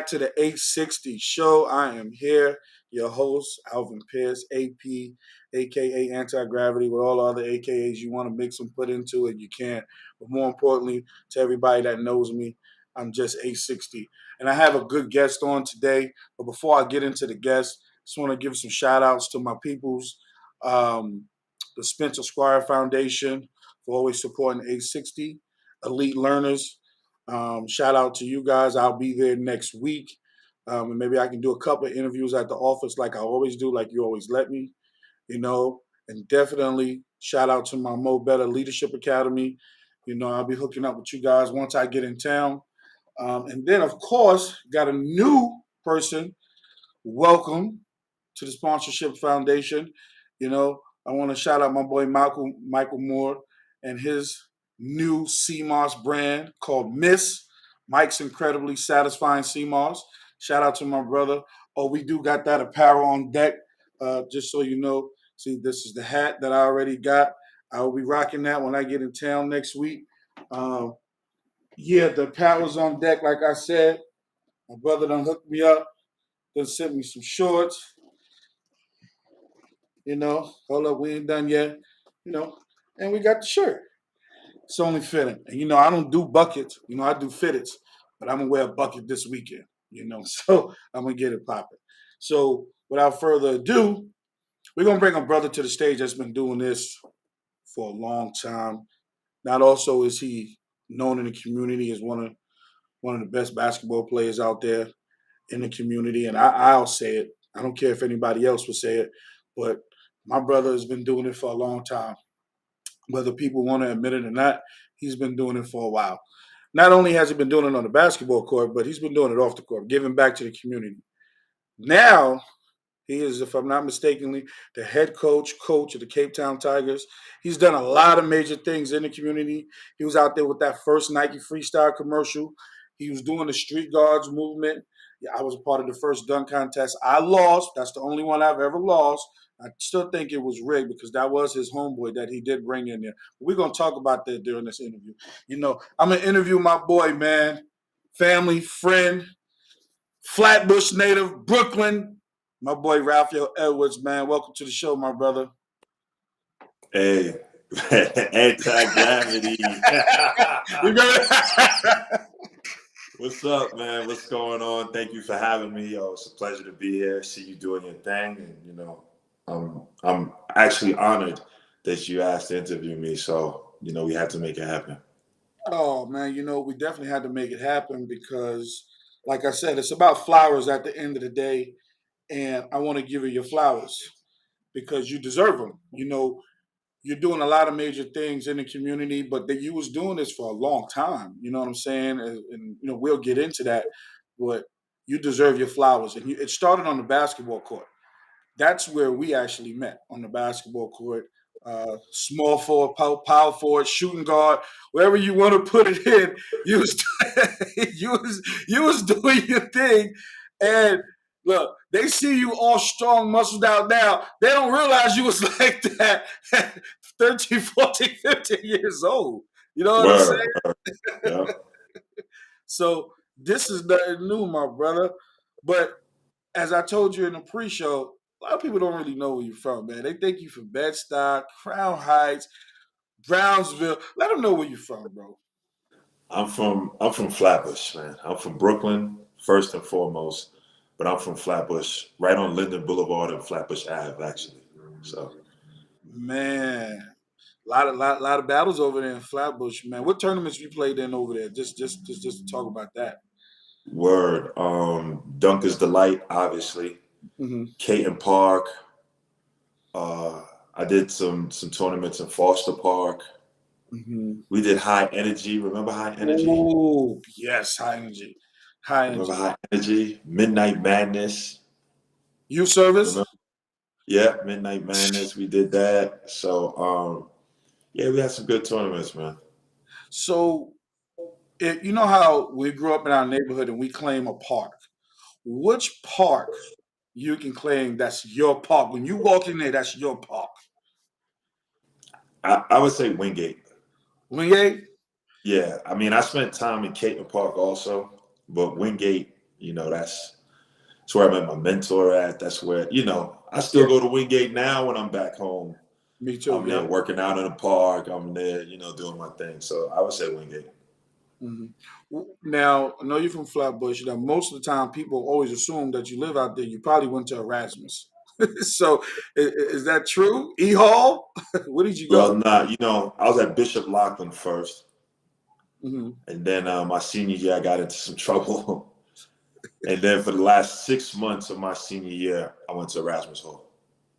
To the 860 show. I am here, your host, Alvin Pierce, AP, aka Anti Gravity, with all other AKAs you want to mix and put into it, you can. But more importantly, to everybody that knows me, I'm just 860. And I have a good guest on today. But before I get into the guest, just want to give some shout outs to my peoples, um, the Spencer Squire Foundation for always supporting 860, Elite Learners. Shout out to you guys. I'll be there next week. And maybe I can do a couple of interviews at the office like I always do, like you always let me, you know. And definitely shout out to my Mo Better Leadership Academy. I'll be hooking up with you guys once I get in town. And then, of course, got a new person. Welcome to the Sponsorship Foundation. I want to shout out my boy Michael Moore and his new CMOS brand called Miss Mike's Incredibly Satisfying CMOS. Shout out to my brother. Oh, we do got that apparel on deck. Just so you know, see, this is the hat that I already got. I will be rocking that when I get in town next week. Yeah, the apparel's on deck, like I said. My brother done hooked me up, done sent me some shorts. Hold up, we ain't done yet. And we got the shirt. It's only fitting. And I don't do buckets. I do fitteds, but I'm gonna wear a bucket this weekend. So I'm gonna get it popping. So without further ado, we're gonna bring a brother to the stage that's been doing this for a long time. Not also is he known in the community as one of the best basketball players out there in the community, and I'll say it. I don't care if anybody else would say it, but my brother has been doing it for a long time. Whether people want to admit it or not, he's been doing it for a while. Not only has he been doing it on the basketball court, but he's been doing it off the court, giving back to the community. Now, he is, if I'm not mistakenly, the head coach of the Cape Town Tigers. He's done a lot of major things in the community. He was out there with that first Nike Freestyle commercial. He was doing the Street Guards movement. Yeah, I was a part of the first dunk contest. I lost. That's the only one I've ever lost. I still think it was rigged because that was his homeboy that he did bring in there. We're going to talk about that during this interview. I'm going to interview my boy, man, family, friend, Flatbush native, Brooklyn, my boy Raphael Edwards, man. Welcome to the show, my brother. Hey, anti-gravity. What's up, man? What's going on? Thank you for having me. Yo, it's a pleasure to be here. See you doing your thing, and I'm actually honored that you asked to interview me. So we had to make it happen. Oh man, we definitely had to make it happen because, like I said, it's about flowers at the end of the day, and I want to give you your flowers because you deserve them. You're doing a lot of major things in the community, but that you was doing this for a long time. You know what I'm saying? And we'll get into that, but you deserve your flowers. And it started on the basketball court. That's where we actually met, on the basketball court. Small forward, power forward, shooting guard, wherever you want to put it in. You was you was doing your thing, and look, they see you all strong, muscled out now. They don't realize you was like that at 13, 14, 15 years old. You know what I'm saying? Yeah. So this is nothing new, my brother. But as I told you in the pre-show, a lot of people don't really know where you're from, man. They think you from Bed-Stuy, Crown Heights, Brownsville. Let them know where you're from, bro. I'm from Flatbush, man. I'm from Brooklyn, first and foremost, but I'm from Flatbush, right on Linden Boulevard and Flatbush Ave, actually. So Man, lot of battles over there in Flatbush, man. What tournaments you played in over there? Just to talk about that. word. Dunker's Delight, obviously. Mm-hmm. Caton Park. I did some tournaments in Foster Park. Mm-hmm. We did High Energy. Remember High Energy? Oh, yes, high energy. High Remember energy. High Energy? Midnight Madness. Youth service? Remember? Yeah, Midnight Madness. We did that. So yeah, we had some good tournaments, man. So, you know how we grew up in our neighborhood and we claim a park. Which park you can claim that's your park? When you walk in there, that's your park. I would say Wingate. Wingate? Yeah, I mean, I spent time in Caton Park also, but Wingate That's where I met my mentor at. That's where, I still Yeah, go to Wingate now when I'm back home. me too. I'm Yeah. there working out in the park. I'm there, doing my thing. So I would say Wingate. hmm Now, I know you're from Flatbush. Now, most of the time, people always assume that you live out there. You probably went to Erasmus. So, is that true? E Hall? Where did you Well, go? nah, I was at Bishop Loughlin first. hmm And then my senior year, I got into some trouble. And then for the last 6 months of my senior year, I went to Erasmus Hall.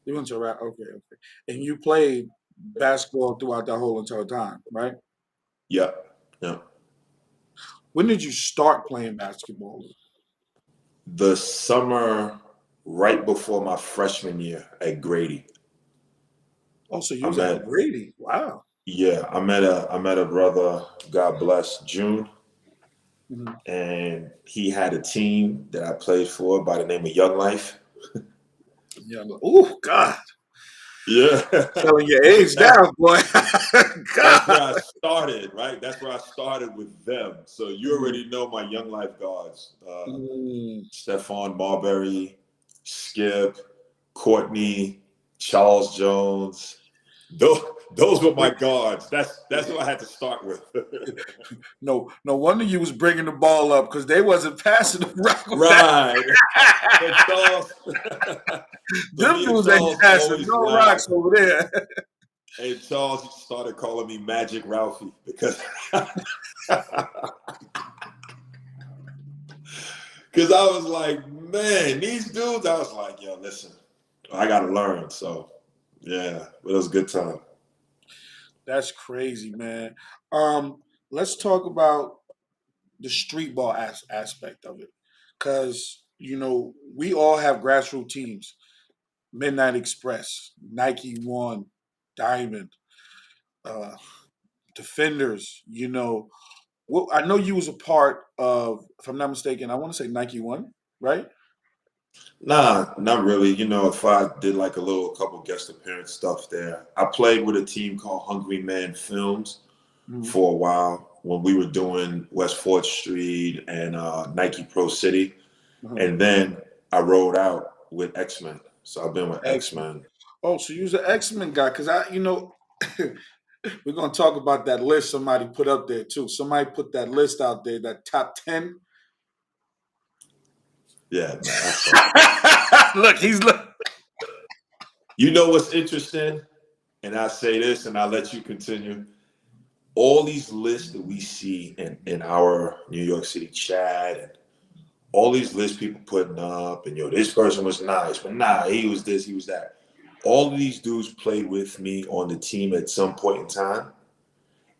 You went to Erasmus. Okay, okay. And you played basketball throughout that whole entire time, right? Yep. Yep. When did you start playing basketball? The summer right before my freshman year at Grady. Oh, so you I was at met Grady. Wow. Yeah, I met a brother, God bless, June, hmm and he had a team that I played for by the name of Young Life. Yeah. Oh, God. Yeah. Telling your age That's now, boy. that's where God. I started, right? That's where I started with them. So you Mhm. already know my Young Life guards. Mm. Stephon Marbury, Skip, Courtney, Charles Jones. Those, those were my guards. That's what I had to start with. No, no wonder you was bringing the ball up because they wasn't passing the rock with that. Right. And Charles, so Them me and dudes ain't Charles passing always no laugh. rocks over there. And Charles started calling me Magic Ralphie because because I was like, man, these dudes. I was like, yo, listen, I got to learn. So yeah, it was a good time. That's crazy, man. Um, let's talk about the street ball aspect of it, because we all have grassroots teams: Midnight Express, Nike One, Diamond, uh, Defenders. Well, I know you was a part of, if I'm not mistaken, I want to say Nike One, right? Nah, not really. If I did like a couple guest appearance stuff there, I played with a team called Hungry Man Films hmm for a while when we were doing West 4th Street and Nike Pro City. uh And then I rolled out with X-Men. So I've been with Excellent. X-Men. Oh, so you was an X-Men guy, because we're gonna talk about that list somebody put up there too. Somebody put that list out there, that top 10. Yeah, man, I saw it. Look, he's look. You know what's interesting? And I say this and I'll let you continue. All these lists that we see in our New York City chat and all these lists people putting up and this person was nice, but nah, he was this, he was that. All of these dudes played with me on the team at some point in time,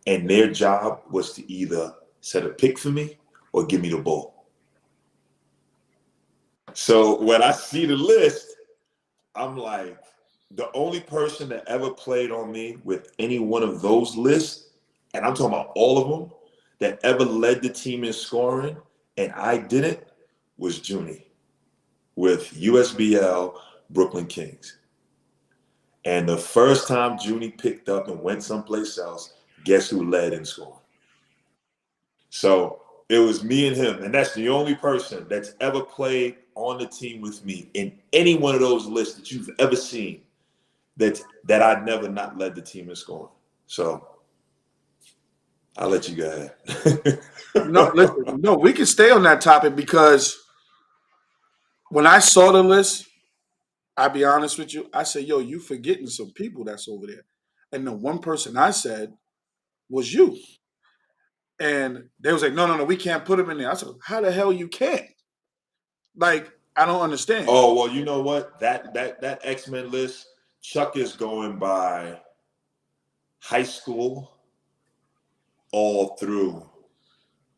and their job was to either set a pick for me or give me the ball. So when I see the list, I'm like, the only person that ever played on me with any one of those lists, and I'm talking about all of them, that ever led the team in scoring, and I didn't, was Junie with USBL Brooklyn Kings. And the first time Junie picked up and went someplace else, guess who led in scoring? So it was me and him, and that's the only person that's ever played on the team with me in any one of those lists that you've ever seen that I never not led the team in scoring. So I'll let you go ahead. No, listen, no, we can stay on that topic because when I saw the list, I'll be honest with you, I said, yo, you forgetting some people that's over there. And the one person I said was you. And they was like, no, no, no, we can't put him in there. I said, how the hell you can't? Like, I don't understand. Oh well, you know what? That X-Men list, Chuck is going by high school all through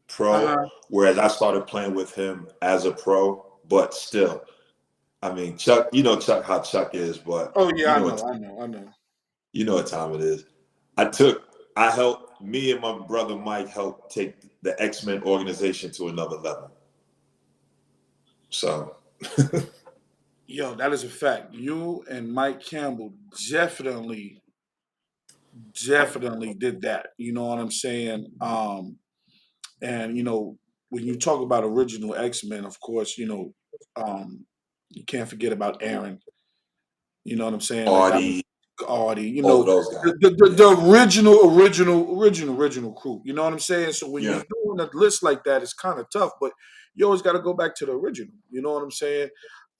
pro, Uh-huh. whereas I started playing with him as a pro, but still, I mean, Chuck, Chuck how Chuck is, but Oh you yeah, I know know, what I know, I know. you know what time it is. I helped me and my brother Mike help take the X-Men organization to another level. So Yo, that is a fact. You and Mike Campbell definitely did that. You know what I'm saying? And when you talk about original X-Men, of course, you can't forget about Aaron. You know what I'm saying? Like that was Audie, Audie. all of those guys. The original crew. You know what I'm saying? So when you're Yeah. doing a list like that, it's kind of tough, but you always got to go back to the original. You know what I'm saying?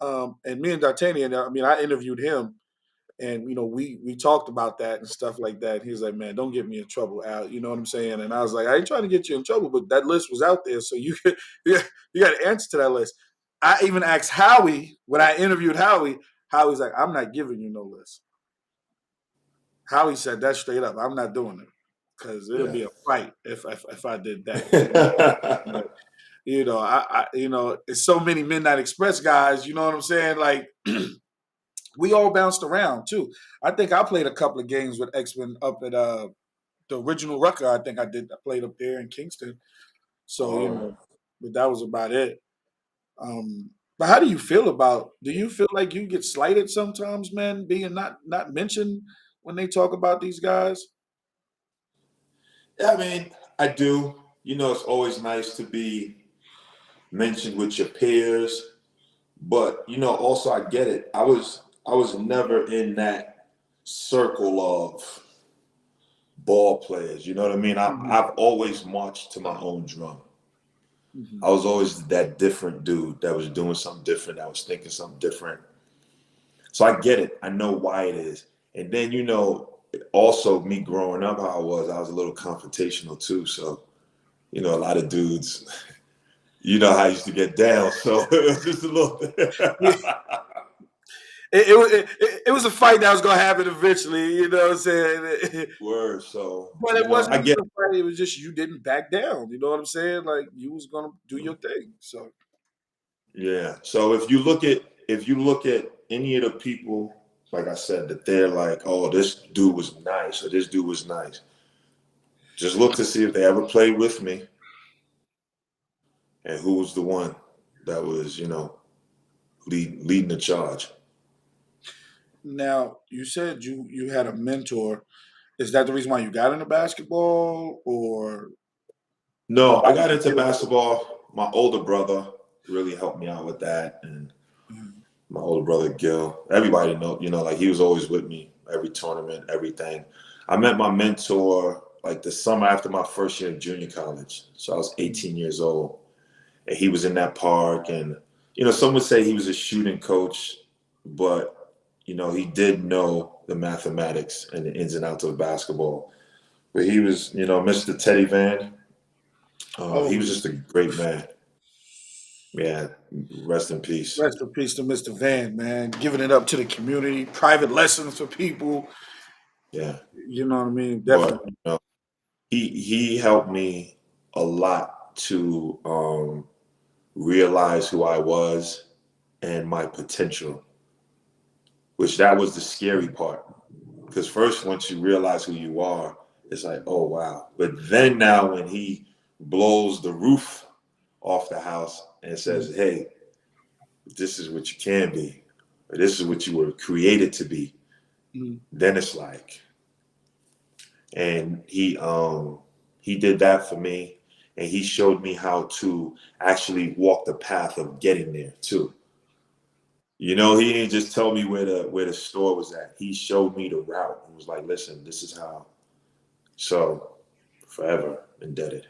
And me and D'Artagnan, I mean, I interviewed him, and we talked about that and stuff like that. He's like, "Man, don't get me in trouble, Al." You know what I'm saying? And I was like, "I ain't trying to get you in trouble, but that list was out there, so you got to answer to that list." I even asked Howie when I interviewed Howie. Howie's like, "I'm not giving you no list." Howie said that straight up. I'm not doing it because it'll Yeah. be a fight if I did that. You know? But, it's so many Midnight Express guys. You know what I'm saying? Like we all bounced around too. I think I played a couple of games with X-Men up at the original Rucker. I think I played up there in Kingston. So but that was about it. But how do you feel about? Do you feel like you get slighted sometimes, man, being not mentioned when they talk about these guys? Yeah, I mean, I do. It's always nice to be mentioned with your peers, but also I get it. I was never in that circle of ball players. You know what I mean? I've always marched to my own drum. Mhm. I was always that different dude that was doing something different, that was thinking something different. So I get it. I know why it is. And then, also me growing up how I was a little confrontational too. So, a lot of dudes, how I used to get down. So it was just a little. Yeah, it was a fight that was gonna happen eventually. You know what I'm saying? Word. So, But it wasn't I even get a fight. It was just you didn't back down. You know what I'm saying? Like you was gonna do it. your thing. So Yeah. So if you look at any of the people, like I said, that they're like, oh, this dude was nice or this dude was nice. Just look to see if they ever played with me and who was the one that was, leading the charge. now you said you had a mentor. Is that the reason why you got into basketball, or No, I nobody? got into basketball. My older brother really helped me out with that, and Mhm. my older brother Gil. Everybody know, like he was always with me every tournament, everything. I met my mentor like the summer after my first year of junior college. So I was 18 years old, and he was in that park. And some would say he was a shooting coach, but he did know the mathematics and the ins and outs of basketball. But he was, Mr. Teddy Van. He Oh, was just a great man. Yeah, rest in peace. rest in peace to Mr. Van, man. Giving it up to the community, private lessons for people. Yeah, You know what I mean? but Definitely. he helped me a lot to realize who I was and my potential, which that was the scary part. Because first, once you realize who you are, it's like, oh wow. But then now, when he blows the roof off the house and says, hey, this is what you can be, or this is what you were created to be, Mhm. then it's like, and he did that for me, and he showed me how to actually walk the path of getting there too. He didn't just tell me where the store was at. He showed me the route and was like, listen, this is how. So forever indebted.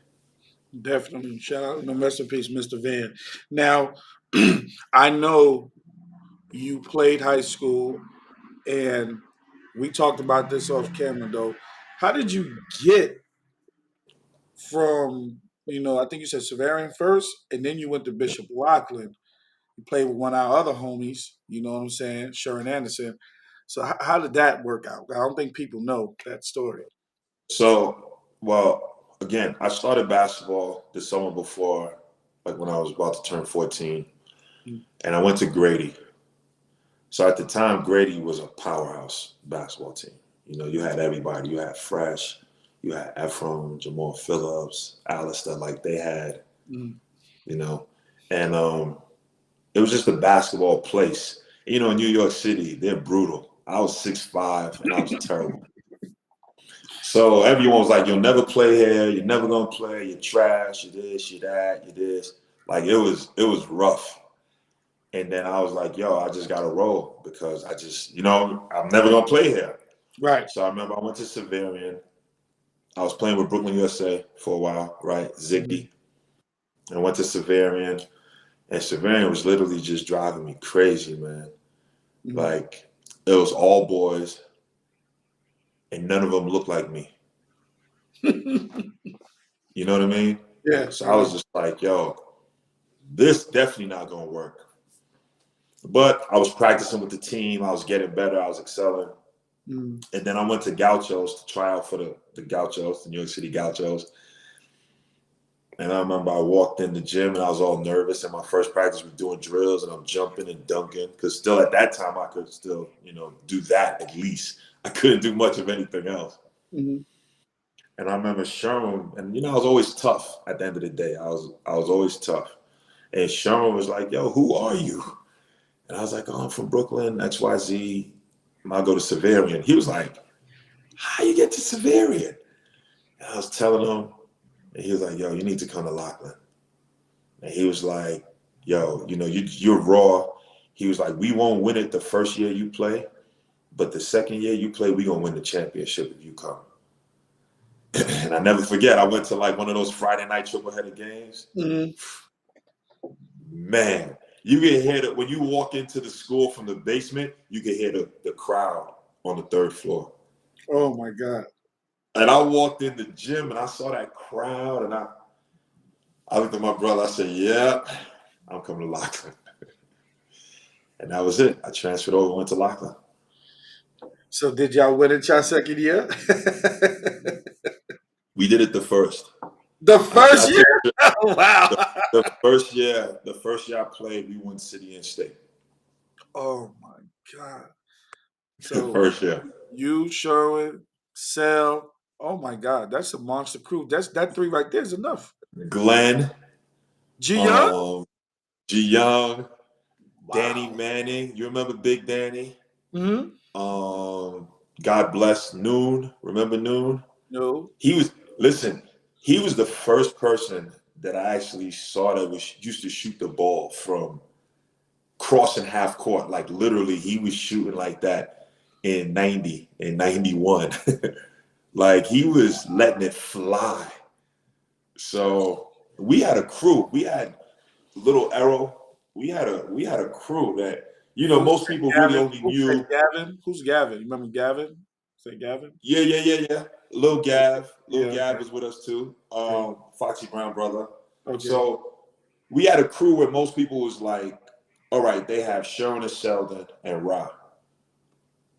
Definitely. Shout out, rest in peace, Mr. Van. Now, I know you played high school, and we talked about this off camera though. How did you get from, I think you said Severian first, and then you went to Bishop Loughlin. You played with one of our other homies, you know what I'm saying, Sharon Anderson. So how did that work out? I don't think people know that story. So, well, again, I started basketball the summer before, like when I was about to turn 14, Mm. and I went to Grady. So at the time, Grady was a powerhouse basketball team. You had everybody. You had Fresh, you had Ephraim, Jamal Phillips, Alistair. Like they had, Mm. you know, and it was just a basketball place. In New York City, they're brutal. I was 6'5" and I was terrible. So everyone was like, "You'll never play here. You're never gonna play. You're trash. You this. You that. You this." Like it was rough. And then I was like, "Yo, I just gotta roll because I just, I'm never gonna play here." Right. So I remember I went to Severian. I was playing with Brooklyn USA for a while, right? Ziggy. And went to Severian. And Severian was literally just driving me crazy, man. Mm-hmm. Like, it was all boys, and none of them looked like me. You know what I mean? Yeah. So I was just like, yo, this definitely not going to work. But I was practicing with the team. I was getting better. I was excelling. Mm-hmm. And then I went to Gauchos to try out for the Gauchos, the New York City Gauchos. And I remember I walked in the gym and I was all nervous. And my first practice was doing drills and I'm jumping and dunking. Because still at that time, I could still, do that at least. I couldn't do much of anything else. Mm-hmm. And I remember Sherman, and I was always tough at the end of the day. I was always tough. And Sherman was like, yo, who are you? And I was like, oh, I'm from Brooklyn, XYZ. I'll go to Severian. He was like, how you get to Severian? And I was telling him, and he was like, yo, you need to come to Lockland. And he was like, yo, you're raw. He was like, we won't win it the first year you play, but the second year you play, we're going to win the championship if you come. And I never forget, I went to like one of those Friday night triple-headed games. Mm-hmm. Man, you can hear that when you walk into the school from the basement, you can hear the crowd on the third floor. Oh, my God. And I walked in the gym and I saw that crowd and I looked at my brother. I said, yeah, I'm coming to Lockland. And that was it. I transferred over and went to Lockland. So did y'all win it y'all second year? We did it the first. The first year? Oh, wow. The first year I played, we won City and State. Oh, my God. So First year. you, Sherwin, Sel. Oh, my God. That's a monster crew. That three right there is enough. Glenn. G Young? G Young. Wow. Danny Manning. You remember Big Danny? Mm-hmm. God bless Noon. Remember Noon? No. He was the first person that I actually saw that used to shoot the ball from crossing half court. Like literally he was shooting like that in 90 and 91. Like he was letting it fly. So we had a crew. We had Little Arrow. We had a crew that most people Gavin? really only knew. Gavin? Who's Gavin? You remember Gavin? Say Gavin? Yeah. Lil Gav. Lil Yeah, Gav okay. was with us too. Foxy Brown brother. Okay. So we had a crew where most people was like, all right, they have Sharon and Sheldon and Ra.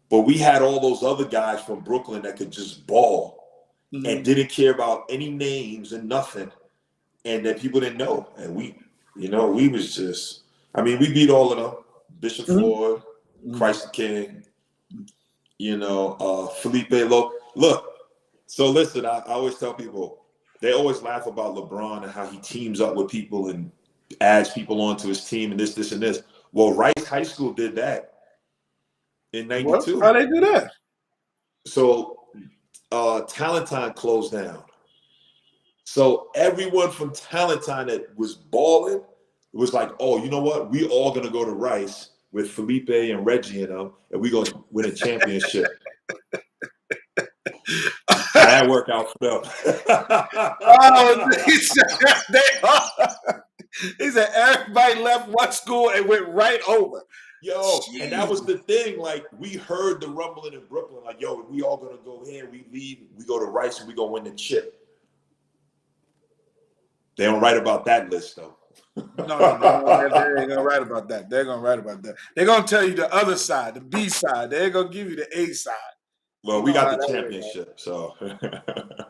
But we had all those other guys from Brooklyn that could just ball and didn't care about any names and nothing. And that people didn't know. And we was just, we beat all of them. Bishop Ford, Christ the King, Felipe Lo. Look, so listen, I always tell people, they always laugh about LeBron and how he teams up with people and adds people onto his team and this, and this. Well, Rice High School did that in 92. How they do that? So Talentine closed down. So everyone from Talentine that was balling was like, oh, you know what? We all going to go to Rice with Felipe and Reggie and them, and we're going to win a championship. That worked out for them. He said everybody left one school and went right over. Yo, jeez. And that was the thing. Like, we heard the rumbling in Brooklyn. Like, yo, we all going to go here. We leave. We go to Rice, and we going to win the chip. They don't write about that list, though. No, they ain't gonna write about that. They're gonna write about that. They're gonna tell you the other side, the B side. They're gonna give you the A side. Well, we got the championship, so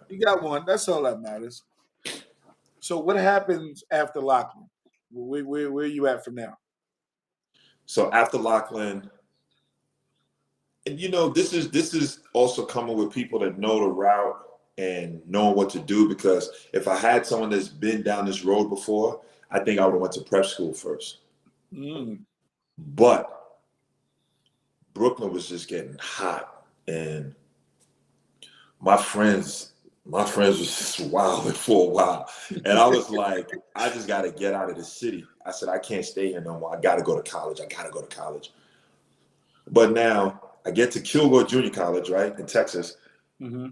you got one. That's all that matters. So, what happens after Lockland? Where are you at from now? So after Lockland, and this is also coming with people that know the route and knowing what to do. Because if I had someone that's been down this road before, I think I would have went to prep school first. But Brooklyn was just getting hot. And my friends was just wilding for a while. And I was like, I just got to get out of the city. I said, I can't stay here no more. I got to go to college. But now I get to Kilgore Junior College, right, in Texas, Mm-hmm.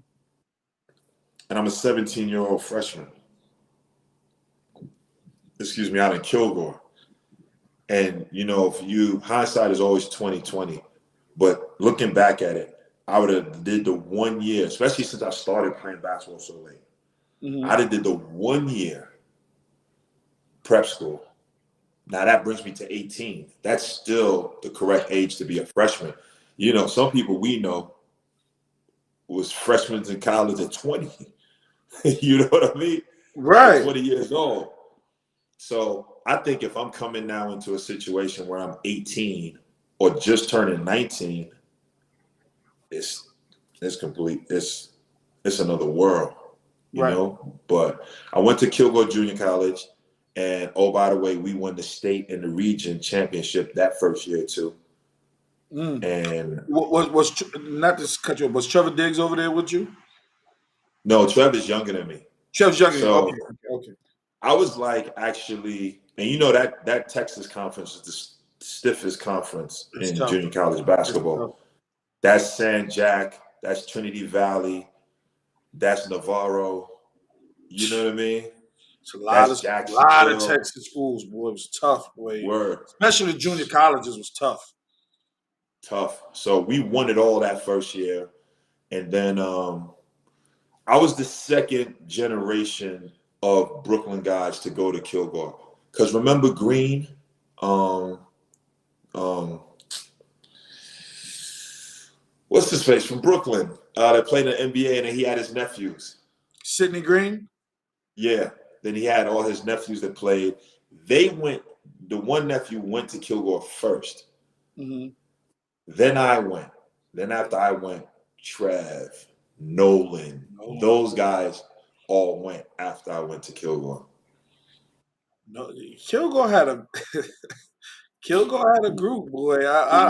and I'm a 17-year-old freshman. Excuse me, out in Kilgore. And, hindsight is always 20/20. But looking back at it, I would have did the 1 year, especially since I started playing basketball so late. Mm-hmm. I'd have did the 1 year prep school. Now that brings me to 18. That's still the correct age to be a freshman. Some people we know was freshmen in college at 20. You know what I mean? Right. 20 years old. So I think if I'm coming now into a situation where I'm 18 or just turning 19, it's complete. It's another world, Right. But I went to Kilgore Junior College, and oh, by the way, we won the state and the region championship that first year too. Mm. And Was not to cut you off, was Trevor Diggs over there with you? no, Trevor's younger than me. Trevor's younger. So Okay. I was like, actually, and that Texas conference is the stiffest conference It's in tough. junior college basketball. That's San Jack, that's Trinity Valley, that's Navarro. You know what I mean? It's a lot That's of Texas schools, boy. It was tough, boy. Word. Especially the junior colleges was tough. Tough. So we won it all that first year. And then I was the second generation of Brooklyn guys to go to Kilgore. Because remember Green? What's his face from Brooklyn? That played in the NBA, and then he had his nephews. Sidney Green? Yeah. Then he had all his nephews that played. The one nephew went to Kilgore first. Mm-hmm. Then I went. Then after I went, Trev, Nolan, those guys all went after I went to Kilgore. No, Kilgore had a group, boy.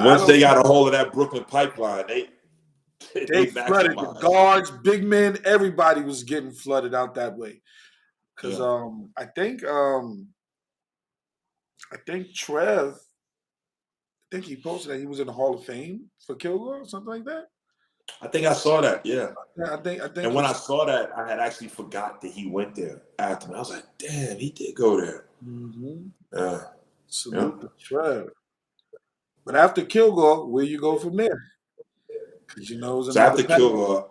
Once they got a hold of that Brooklyn pipeline, they flooded the guards, big men, everybody was getting flooded out that way. Because I think Trev, he posted that he was in the Hall of Fame for Kilgore or something like that. I think I saw that, yeah. I think. And when I saw that, I had actually forgot that he went there after me. I was like, damn, he did go there. Mm-hmm. Salute to Trev. But after Kilgore, where you go from there? Because it was so after Kilgore,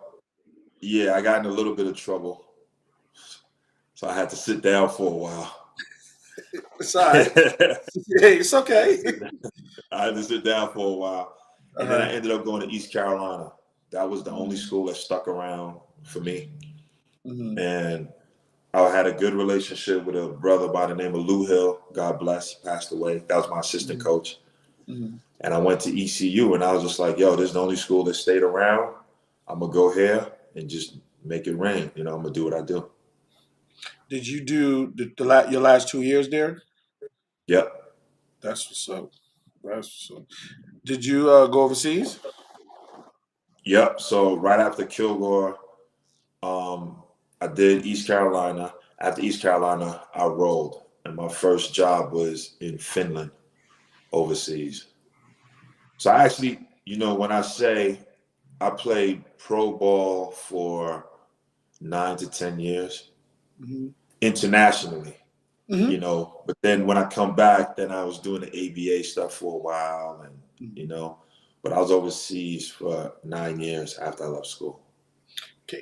yeah, I got in a little bit of trouble. So I had to sit down for a while. It's all right. Hey, it's okay. I had to sit down for a while. And then I ended up going to East Carolina. That was the only school that stuck around for me. Mm-hmm. And I had a good relationship with a brother by the name of Lou Hill. God bless. He passed away. That was my assistant coach. Mm-hmm. And I went to ECU, and I was just like, yo, this is the only school that stayed around. I'm going to go here and just make it rain. I'm going to do what I do. Did you do your last 2 years there? Yep. That's what's up. Did you go overseas? Yep. So right after Kilgore, I did East Carolina. After East Carolina, I rolled. And my first job was in Finland, overseas. So I actually, when I say I played pro ball for 9 to 10 years, mm-hmm. internationally, but then when I come back, then I was doing the ABA stuff for a while, and, but I was overseas for 9 years after I left school.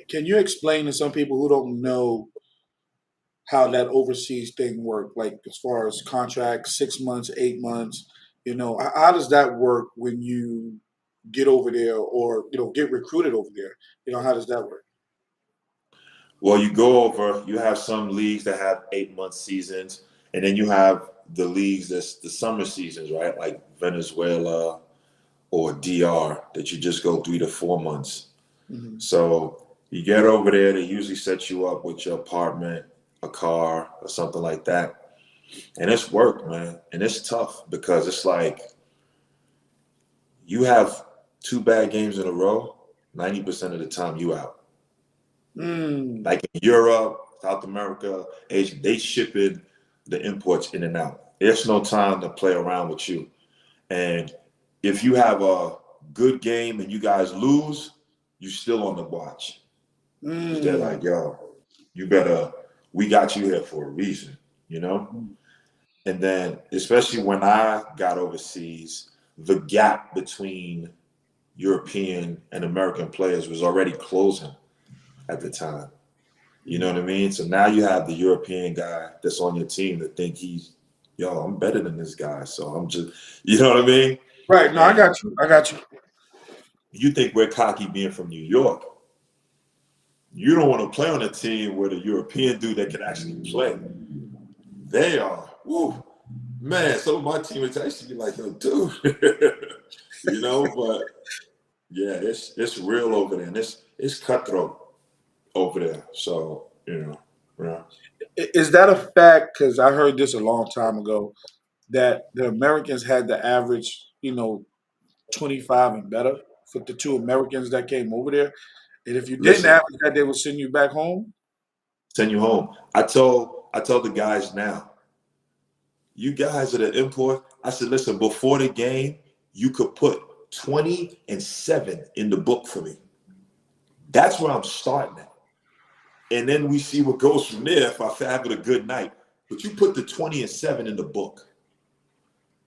Can you explain to some people who don't know how that overseas thing worked, like as far as contracts, 6 months, 8 months, how does that work when you get over there or, get recruited over there? How does that work? Well, you go over, you have some leagues that have 8-month seasons, and then you have the leagues that's the summer seasons, right? Like Venezuela or DR that you just go 3 to 4 months. Mm-hmm. So you get over there, they usually set you up with your apartment, a car, or something like that. And it's work, man. And it's tough because it's like you have 2 bad games in a row, 90% of the time you out. Like in Europe, South America, Asia, they ship in the imports in and out. There's no time to play around with you. And if you have a good game and you guys lose, you still on the watch. They're like, yo, you better, we got you here for a reason, you know? And then, especially when I got overseas, the gap between European and American players was already closing at the time. You know what I mean? So now you have the European guy that's on your team that think he's, yo, I'm better than this guy. So I'm just, you know what I mean? Right. No, I got you. I got you. You think we're cocky being from New York. You don't want to play on a team with a European dude that can actually play. They are, woo, man, some of my teammates actually be like, yo, dude. You know, but yeah, it's real over there. And it's cutthroat over there. So, you know, yeah. Is that a fact? Because I heard this a long time ago that the Americans had the average, 25 and better for the two Americans that came over there. And if you didn't Listen, average that, they would send you back home. send you home. I told the guys now, you guys are the import. I said, listen, before the game, you could put 20-7 in the book for me. That's where I'm starting at. And then we see what goes from there if I have a good night. But you put the 20-7 in the book.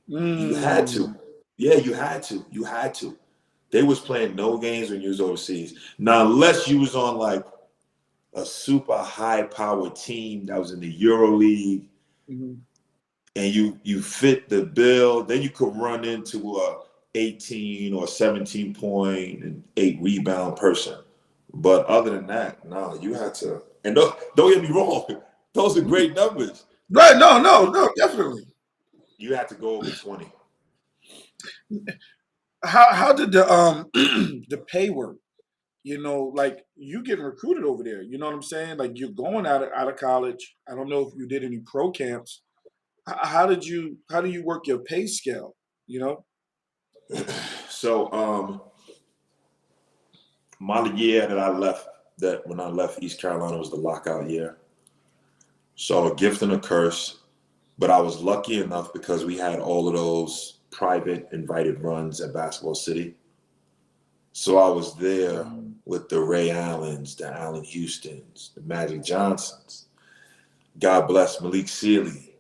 You had to. Yeah, you had to. You had to. They was playing no games when you was overseas. Now, unless you was on like a super high-powered team that was in the Euro League, and you fit the bill, then you could run into a 18 or 17 point and 8 rebound person. But other than that, no, you had to. And don't get me wrong, those are great numbers. Right? No, definitely. You had to go over 20. How did the the pay work? Like you getting recruited over there. You know what I'm saying? Like you're going out of college. I don't know if you did any pro camps. How do you work your pay scale? You know? So my year that I left, that when I left East Carolina was the lockout year. So a gift and a curse, but I was lucky enough because we had all of those private invited runs at Basketball City. So I was there with the Ray Allens, the Allen Houstons, the Magic Johnsons. God bless Malik Sealy,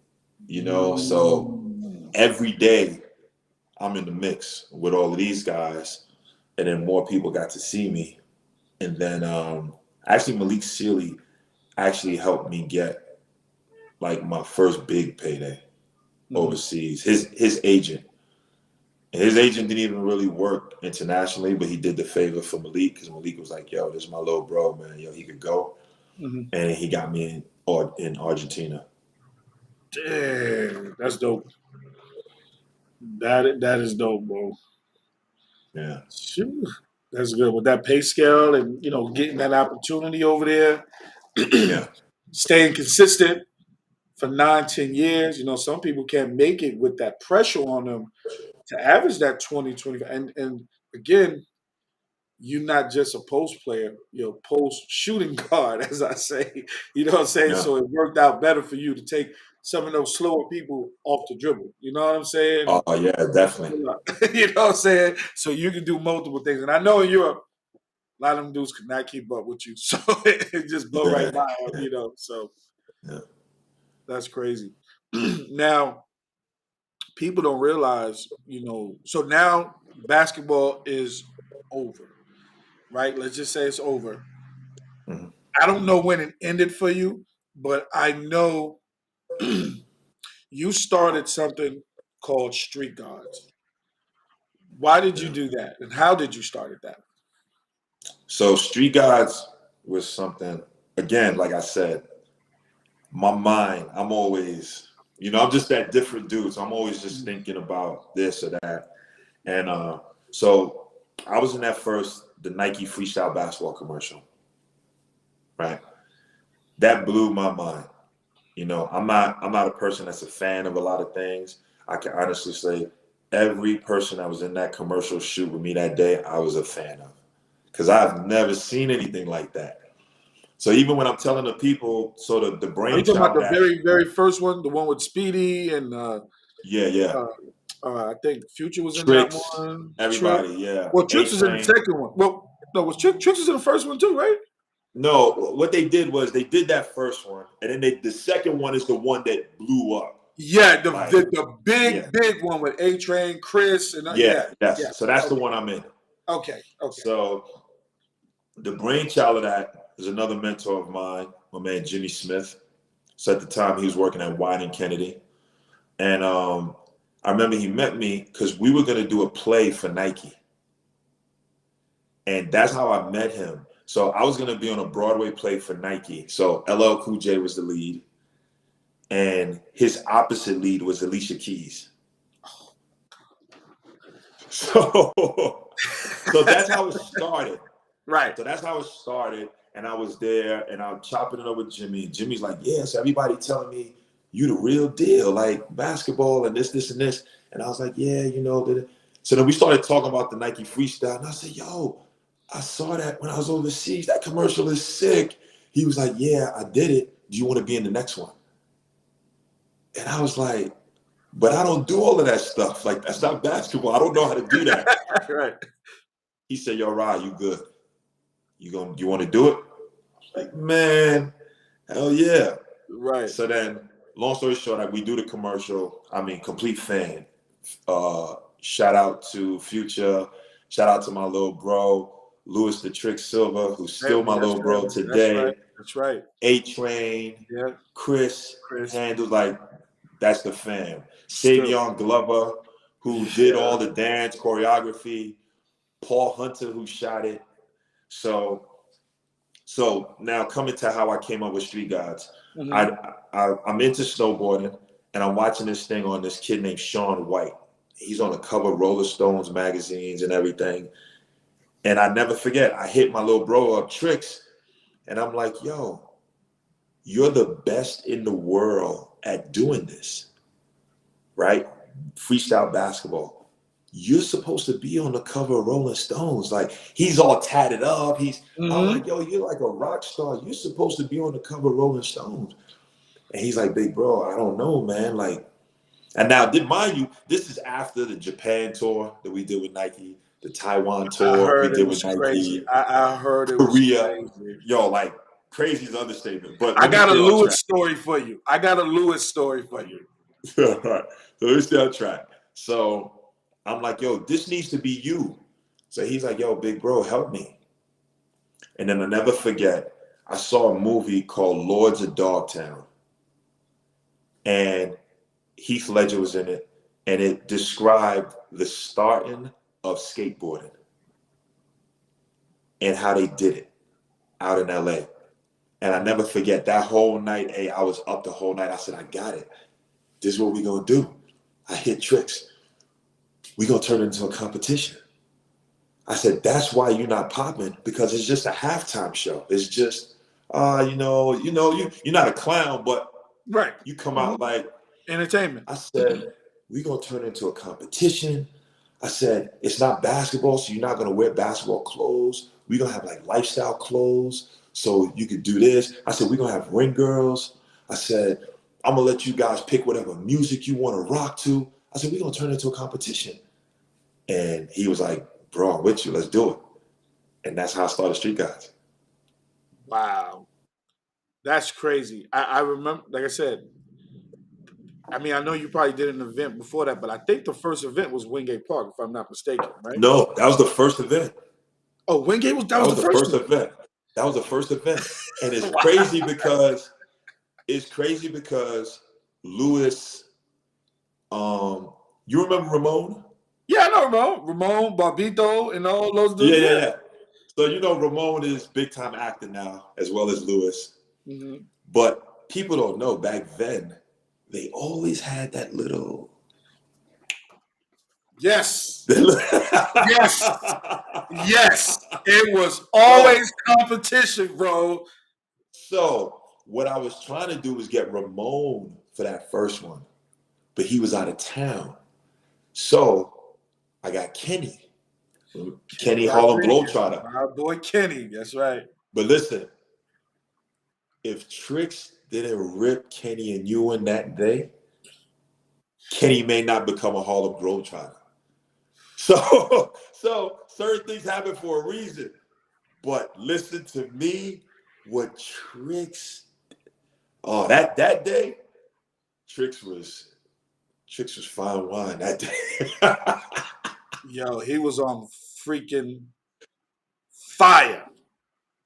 so every day I'm in the mix with all of these guys, and then more people got to see me. And then actually Malik Sealy actually helped me get like my first big payday overseas. His agent. And his agent didn't even really work internationally, but he did the favor for Malik because Malik was like, yo, this is my little bro, man. Yo, he could go. And he got me in Argentina. Damn, that's dope. That is dope, bro. Yeah. Phew, that's good with that pay scale and getting that opportunity over there, Yeah. staying consistent for 9, 10 years. Some people can't make it with that pressure on them to average that 20, 25. And again, you're not just a post player, you're a post shooting guard, as I say. You know what I'm saying? Yeah. So it worked out better for you to take some of those slower people off the dribble. You know what I'm saying? Oh, yeah, definitely. You know what I'm saying? So you can do multiple things. And I know in Europe, a lot of them dudes could not keep up with you. So it just blow right by them, So that's crazy. Now, people don't realize, so now basketball is over, right? Let's just say it's over. I don't know when it ended for you, but I know you started something called Street Guards. Why did you do that? And how did you start that? So Street Gods was something, again, like I said, my mind, I'm always, I'm just that different dude. So I'm always just thinking about this or that. And so I was in the Nike Freestyle basketball commercial, right? That blew my mind. I'm not a person that's a fan of a lot of things. I can honestly say every person that was in that commercial shoot with me that day, I was a fan of. Because I've never seen anything like that. So even when I'm telling the people, so the Are you talking about brainchild of the that, very, very first one, the one with Speedy and yeah, uh, I think Future was in that Tricks, one. Trick. everybody, yeah, Well, A Tricks is in the Train. second one. Well, no, was Tricks is in the first one too, right? No, what they did was they did that first one, and then the second one is the one that blew up. Yeah, Like, the yeah, big one with A Train, Chris, and yeah, yeah. yes. So that's the Okay, one I'm in. okay, okay. So the brainchild of that is another mentor of mine, my man Jimmy Smith. So at the time he was working at Wine and Kennedy, and I remember he met me because we were going to do a play for Nike, and that's how I met him. So I was going to be on a Broadway play for Nike. So LL Cool J was the lead, and his opposite lead was Alicia Keys. So, so that's how it started. Right. So that's how it started. And I was there and I'm chopping it up with Jimmy. And Jimmy's like, yes, everybody telling me you the real deal, like basketball and this and this. And I was like, yeah, you know. So then we started talking about the Nike freestyle. And I said, yo, I saw that when I was overseas. That commercial is sick. He was like, yeah, I did it. Do you want to be in the next one? And I was like, but I don't do all of that stuff. Like, that's not basketball. I don't know how to do that. Right. He said, yo, Rod, you good. You want to do it? I was like, man, hell yeah. Right. So then, long story short, like we do the commercial. I mean, complete fan. Shout out to Future. Shout out to my little bro, Louis the Trick Silver, who's still my little bro today. That's right. A Train, Yeah. Chris handles like that's the fam. Still. Savion Glover, who did all the dance choreography. Paul Hunter, who shot it. So now coming to how I came up with Street Gods. I'm into snowboarding, and I'm watching this thing on this kid named Shaun White. He's on the cover of Rolling Stones magazines and everything. And I never forget, I hit my little bro up, Tricks, and I'm like, yo, you're the best in the world at doing this, right? Freestyle basketball. You're supposed to be on the cover of Rolling Stones. Like, he's all tatted up. I'm like, yo, you're like a rock star. You're supposed to be on the cover of Rolling Stones. And he's like, big bro, I don't know, man. Like, and now, mind you, this is after the Japan tour that we did with Nike, the Taiwan tour we did with Nike. Crazy. I heard it Korea. was crazy. Yo, like, crazy is an understatement. But I got a Lewis story for you. All right. So let's stay on track. So I'm like, yo, this needs to be you. So he's like, yo, big bro, help me. And then I'll never forget, I saw a movie called Lords of Dogtown. And Heath Ledger was in it. And it described the starting of skateboarding and how they did it out in LA. And I never forget that whole night. Hey, I was up the whole night. I said, I got it. This is what we're going to do. I hit Tricks. We're going to turn it into a competition. I said, that's why you're not popping, because it's just a halftime show. It's just, you're not a clown, but right, you come out like entertainment. I said, we're going to turn it into a competition. I said, it's not basketball, so you're not going to wear basketball clothes. We're going to have like lifestyle clothes, so you could do this. I said, we're going to have ring girls. I said, I'm going to let you guys pick whatever music you want to rock to. I said, we're going to turn it into a competition. And he was like, bro, I'm with you. Let's do it. And that's how I started Street Gods. Wow. That's crazy. I remember, like I said, I mean, I know you probably did an event before that, but I think the first event was Wingate Park, if I'm not mistaken, right? No, that was the first event. Oh, Wingate was that was the first event. That was the first event. And it's crazy because Louis, you remember Ramon? Yeah, I know Ramon, Barbito, and all those dudes. Yeah. So Ramon is big time actor now, as well as Louis. Mm-hmm. But people don't know, back then, they always had that little. Yes. Yes. It was always competition, bro. So what I was trying to do was get Ramon for that first one, but he was out of town. So I got Kenny Harlem Globetrotter. Our boy Kenny, that's right. But listen, if Tricks didn't rip Kenny and Ewan that day, Kenny may not become a Harlem Globetrotter. So certain things happen for a reason. But listen to me, what Tricks, that day, Tricks was fine wine that day. Yo, he was on freaking fire.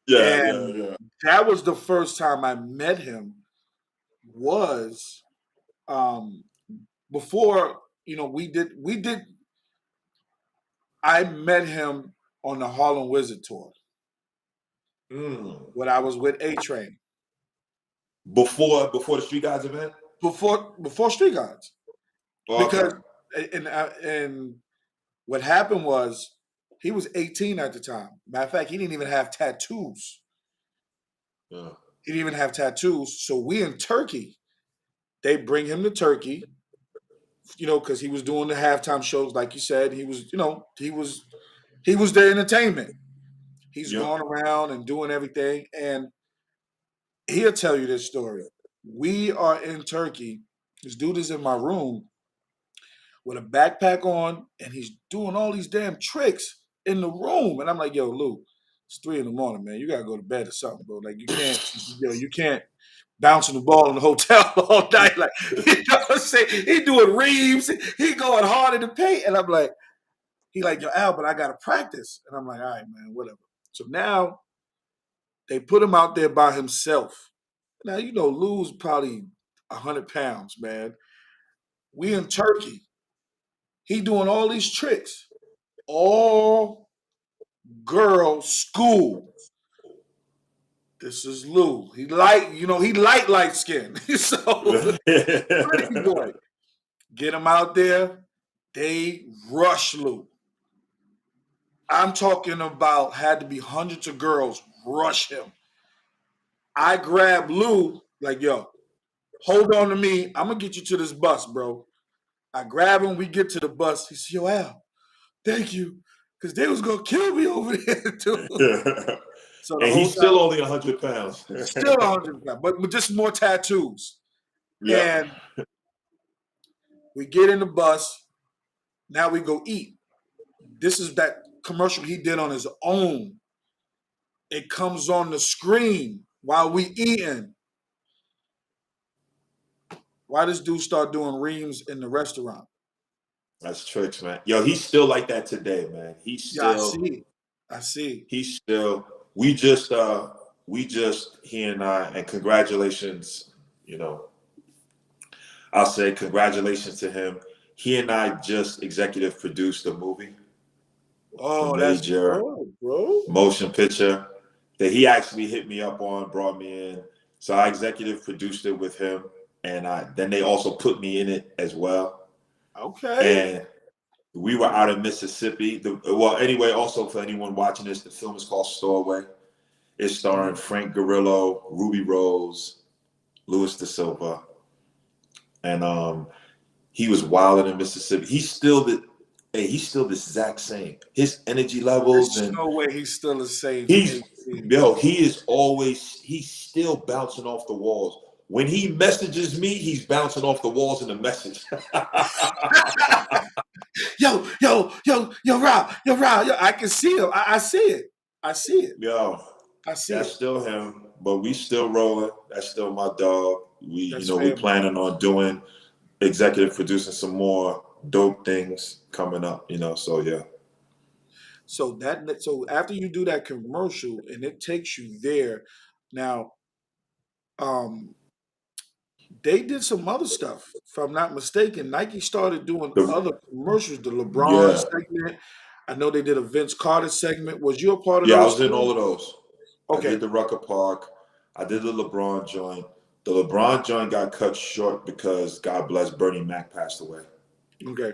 And Yeah. that was the first time I met him was before, we did I met him on the Harlem Wizard tour Mm. when I was with A Train. Before the Street Guys event? Before Street Gods. Oh, Because okay. and what happened was he was 18 at the time. Matter of fact, he didn't even have tattoos. Yeah. He didn't even have tattoos. So we in Turkey, they bring him to Turkey, because he was doing the halftime shows, like you said. He was, he was their entertainment. He's Yep. going around and doing everything. And he'll tell you this story. We are in Turkey. This dude is in my room with a backpack on, and he's doing all these damn tricks in the room. And I'm like, yo, Lou, it's 3 a.m, man. You gotta go to bed or something, bro. Like you can't bouncing the ball in the hotel all night. Like, you know what I'm saying? He doing reams, he going hard in the paint. And I'm like, he like, yo, Al, but I gotta practice. And I'm like, all right, man, whatever. So now they put him out there by himself. Now, Lou's probably 100 pounds, man. We in Turkey. He doing all these tricks. All girl school. This is Lou. He light skin. So pretty boy. Get him out there. They rush Lou. I'm talking about had to be hundreds of girls rush him. I grab Lou, like, yo, hold on to me. I'm gonna get you to this bus, bro. I grab him, we get to the bus. He says, yo, Al, thank you. Because they was gonna kill me over there too. So the And whole he's still time, only 100 pounds. still 100 pounds, but with just more tattoos. Yeah. And we get in the bus. Now we go eat. This is that commercial he did on his own. It comes on the screen while we eating. Why this dude start doing reams in the restaurant? That's Tricks, man. Yo, he's still like that today, man. Yeah, I see. He's still, he and I, and congratulations, I'll say congratulations to him. He and I just executive produced a movie, Oh, a that's major dope, bro. motion picture that he actually hit me up on, brought me in. So I executive produced it with him, and then they also put me in it as well. Okay. And we were out in Mississippi. Anyway, also for anyone watching this, the film is called Stowaway. It's starring Frank Grillo, Ruby Rose, Louis Da Silva, and he was wilding in Mississippi. He's still the exact same. His energy levels, There's and no way he's still the same. he's still bouncing off the walls. When he messages me, he's bouncing off the walls in the message. Yo, Rob, yo, I can see him. I see it. I see it. Yo, I see that's it. still him, but we still rolling. That's still my dog. We planning on doing executive producing some more dope things coming up. So yeah. So after you do that commercial and it takes you there, now, they did some other stuff. If I'm not mistaken, Nike started doing other commercials. The LeBron segment. I know they did a Vince Carter segment. Was you a part of those? Yeah, I was in all of those. Okay. I did the Rucker Park. I did the LeBron joint. The LeBron joint got cut short because, God bless, Bernie Mac passed away. Okay.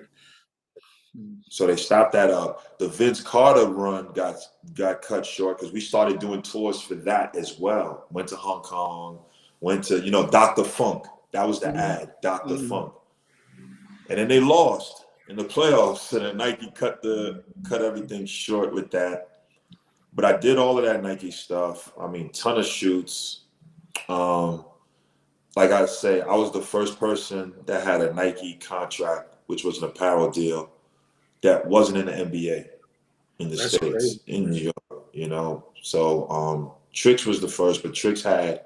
So they stopped that up. The Vince Carter run got cut short because we started doing tours for that as well. Went to Hong Kong. Went to, Dr. Funk. That was the ad, Dr. Funk. And then they lost in the playoffs, and then Nike cut everything short with that. But I did all of that Nike stuff. I mean, ton of shoots. Um, like I say, I was the first person that had a Nike contract, which was an apparel deal that wasn't in the NBA in the That's crazy. States, in New York, So Tricks was the first, but Tricks had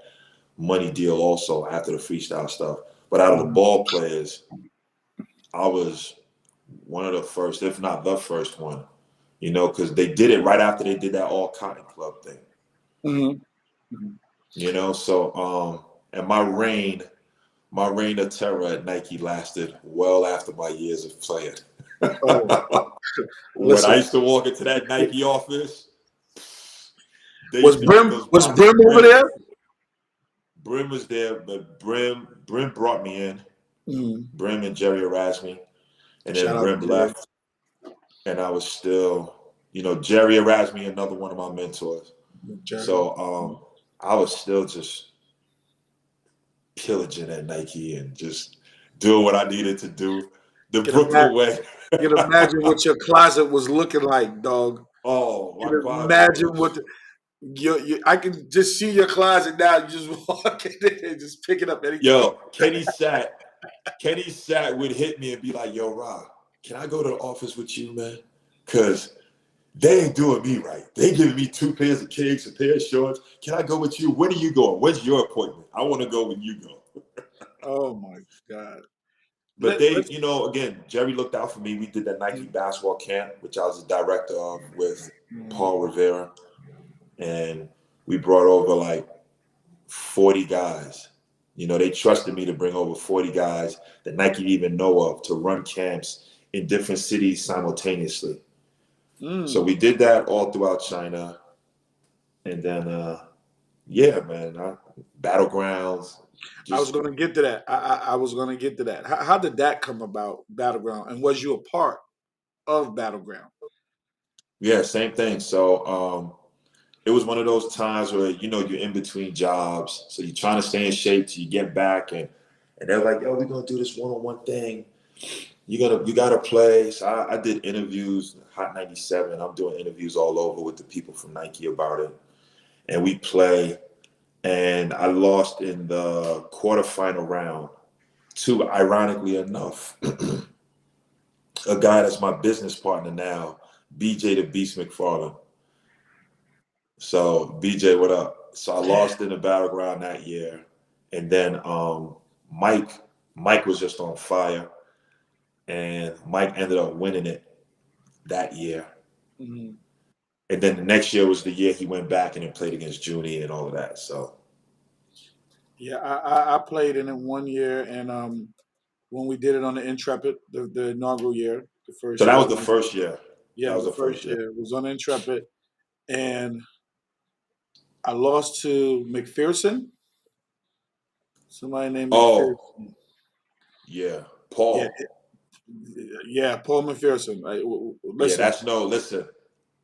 money deal also after the freestyle stuff. But out of the Mhm. ball players, I was one of the first, if not the first one, because they did it right after they did that All Cotton Club thing, Mhm. Mhm. So and my reign of terror at Nike lasted well after my years of playing. Oh, When I listen, used to walk into that Nike office, they was used to get Brim those was boxes Brim over ready. there? Brim was there, but Brim brought me in. Mhm. Brim and Jerry Erasmi, and Shout then out Brim to Jerry. left, and I was still, Jerry Erasmi, another one of my mentors. Jerry. So I was still just pillaging at Nike and just doing what I needed to do the Can imagine, Brooklyn way. can imagine what your closet was looking like, dog. Oh, my Can closet imagine what was. I can just see your closet now. You just walk in there and just pick it up anytime. Yo, Kenny Sat would hit me and be like, "Yo, Rob, can I go to the office with you, man? Cause they ain't doing me right. They giving me 2 pairs of kicks, a pair of shorts. Can I go with you? When are you going? When's your appointment? I want to go when you go." Oh my God. But Let's. again, Jerry looked out for me. We did that Nike basketball camp, which I was the director of with Mhm. Paul Rivera, and we brought over like 40 guys. They trusted me to bring over 40 guys that Nike didn't even know of to run camps in different cities simultaneously. So Mm. we did that all throughout China. And then, yeah, man, battlegrounds, I was just, going to get to that. I was going to get to that. How did that come about, Battleground? And was you a part of Battleground? yeah, same thing. So it was one of those times where, you're in between jobs. So you're trying to stay in shape till you get back. And they're like, yo, we're going to do this one-on-one thing. You gotta play. So I did interviews, Hot 97. I'm doing interviews all over with the people from Nike about it. And we play, and I lost in the quarterfinal round to, ironically enough, a guy that's my business partner now, BJ the Beast McFarland. So BJ, what up? So I lost in the battleground that year, and then Mike Mike was just on fire, and Mike ended up winning it that year. Mhm. And then the next year was the year he went back and then played against Junie and all of that. So Yeah, I played in it 1 year, and when we did it on the Intrepid, the inaugural year, the so first that year. was the first year. That Yeah, was the the first first year. year was on Intrepid, and I lost to McPherson. Somebody named Oh, McPherson. yeah. Yeah, Paul. yeah, Paul McPherson. Yeah, Listen,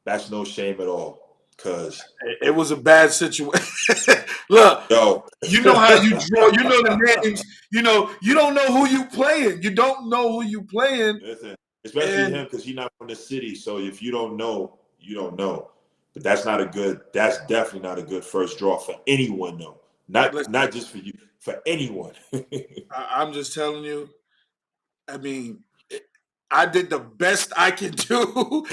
that's no shame at all. Cause it was a bad situation. Look, yo, you know how you draw. You know the names. You don't know who you playing. You don't know who you playing, listen, especially and him because he's not from the city. So if you don't know, you don't know. But that's definitely not a good first draw for anyone though. Not listen. just for you, for anyone. I'm just telling you. I mean, I did the best I can do.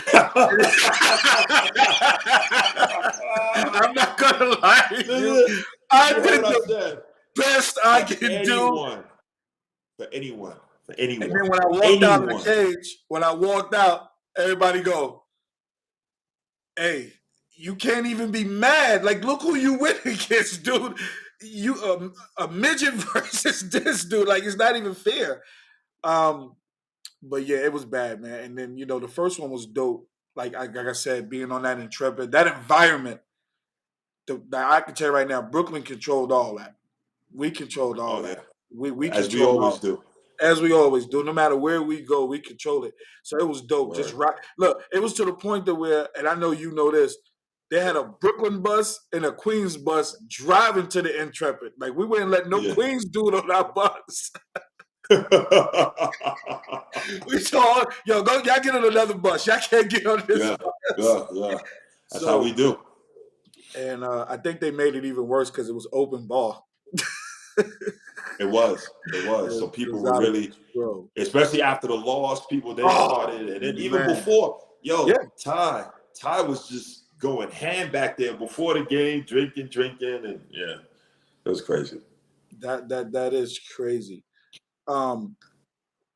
I'm not gonna lie to you. Listen, I you heard did what I the said. best I For can do. anyone. For anyone. For And anyone. then when I walked out of the Anyone. cage, when I walked out, everybody go, "Hey, you can't even be mad. Like, look who you went against, dude. You a midget versus this dude. Like, it's not even fair." Um, but yeah, it was bad, man. And then the first one was dope. Like I said, being on that Intrepid, that environment. I can tell you right now, Brooklyn controlled all that. We controlled all Oh that. yeah. We As we controlled always all do. as we always do. No matter where we go, we control it. So it was dope. Just Word. rock. Look, it was to the point that where, and I know you know this, they had a Brooklyn bus and a Queens bus driving to the Intrepid. Like we wouldn't let no Yeah. Queens dude on our bus. We told, yo, go, y'all get on another bus. Y'all can't get on this yeah. bus. Yeah. That's how So, we do. and I think they made it even worse because it was open ball. It was. So It people was were out of really, control. especially after the loss, people then Oh started, and then even man, before, yeah, Ty was just going ham back there before the game, drinking, and yeah, it was crazy. that is crazy. Um,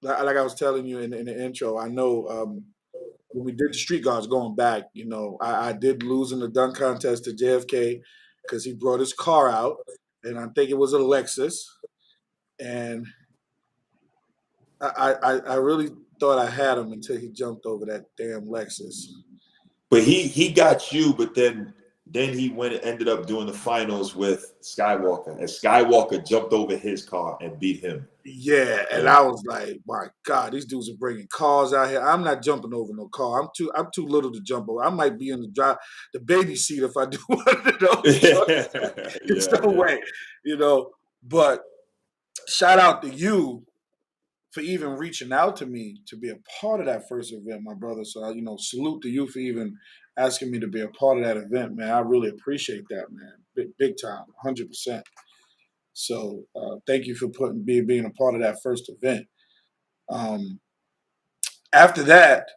like I was telling you in the intro, I know when we did the street guards going back, I did lose in the dunk contest to JFK because he brought his car out, and I think it was a Lexus, and I really thought I had him until he jumped over that damn Lexus. But he got you, but then he went and ended up doing the finals with Skywalker, and Skywalker jumped over his car and beat him. Yeah, and And I was like, my God, these dudes are bringing cars out here. I'm not jumping over no car. I'm too little to jump over. I might be in the baby seat if I do one of those. There's no yeah. way, you know. But shout out to you for even reaching out to me to be a part of that first event, my brother. So salute to you for even asking me to be a part of that event, man. I really appreciate that, man. Big time, 100%. So thank you for being a part of that first event. Um, After that,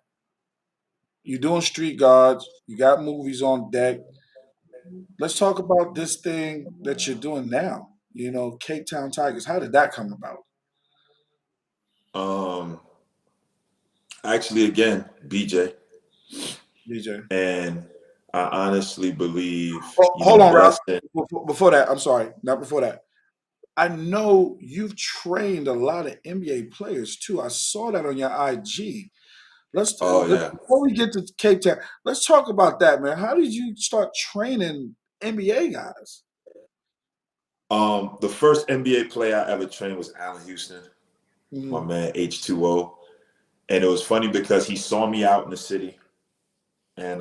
you're doing street guards. You got movies on deck. Let's talk about this thing that you're doing now. Cape Town Tigers. How did that come about? Um, actually, again, BJ, DJ. and I honestly believe, Oh, hold on, Ralph. blessing. Before that, I'm sorry. Not before that. I know you've trained a lot of NBA players too. I saw that on your IG. Oh yeah. Before we get to Cape Town, let's talk about that, man. How did you start training NBA guys? The first NBA player I ever trained was Allen Houston, my Mhm. man H2O. And it was funny because he saw me out in the city, and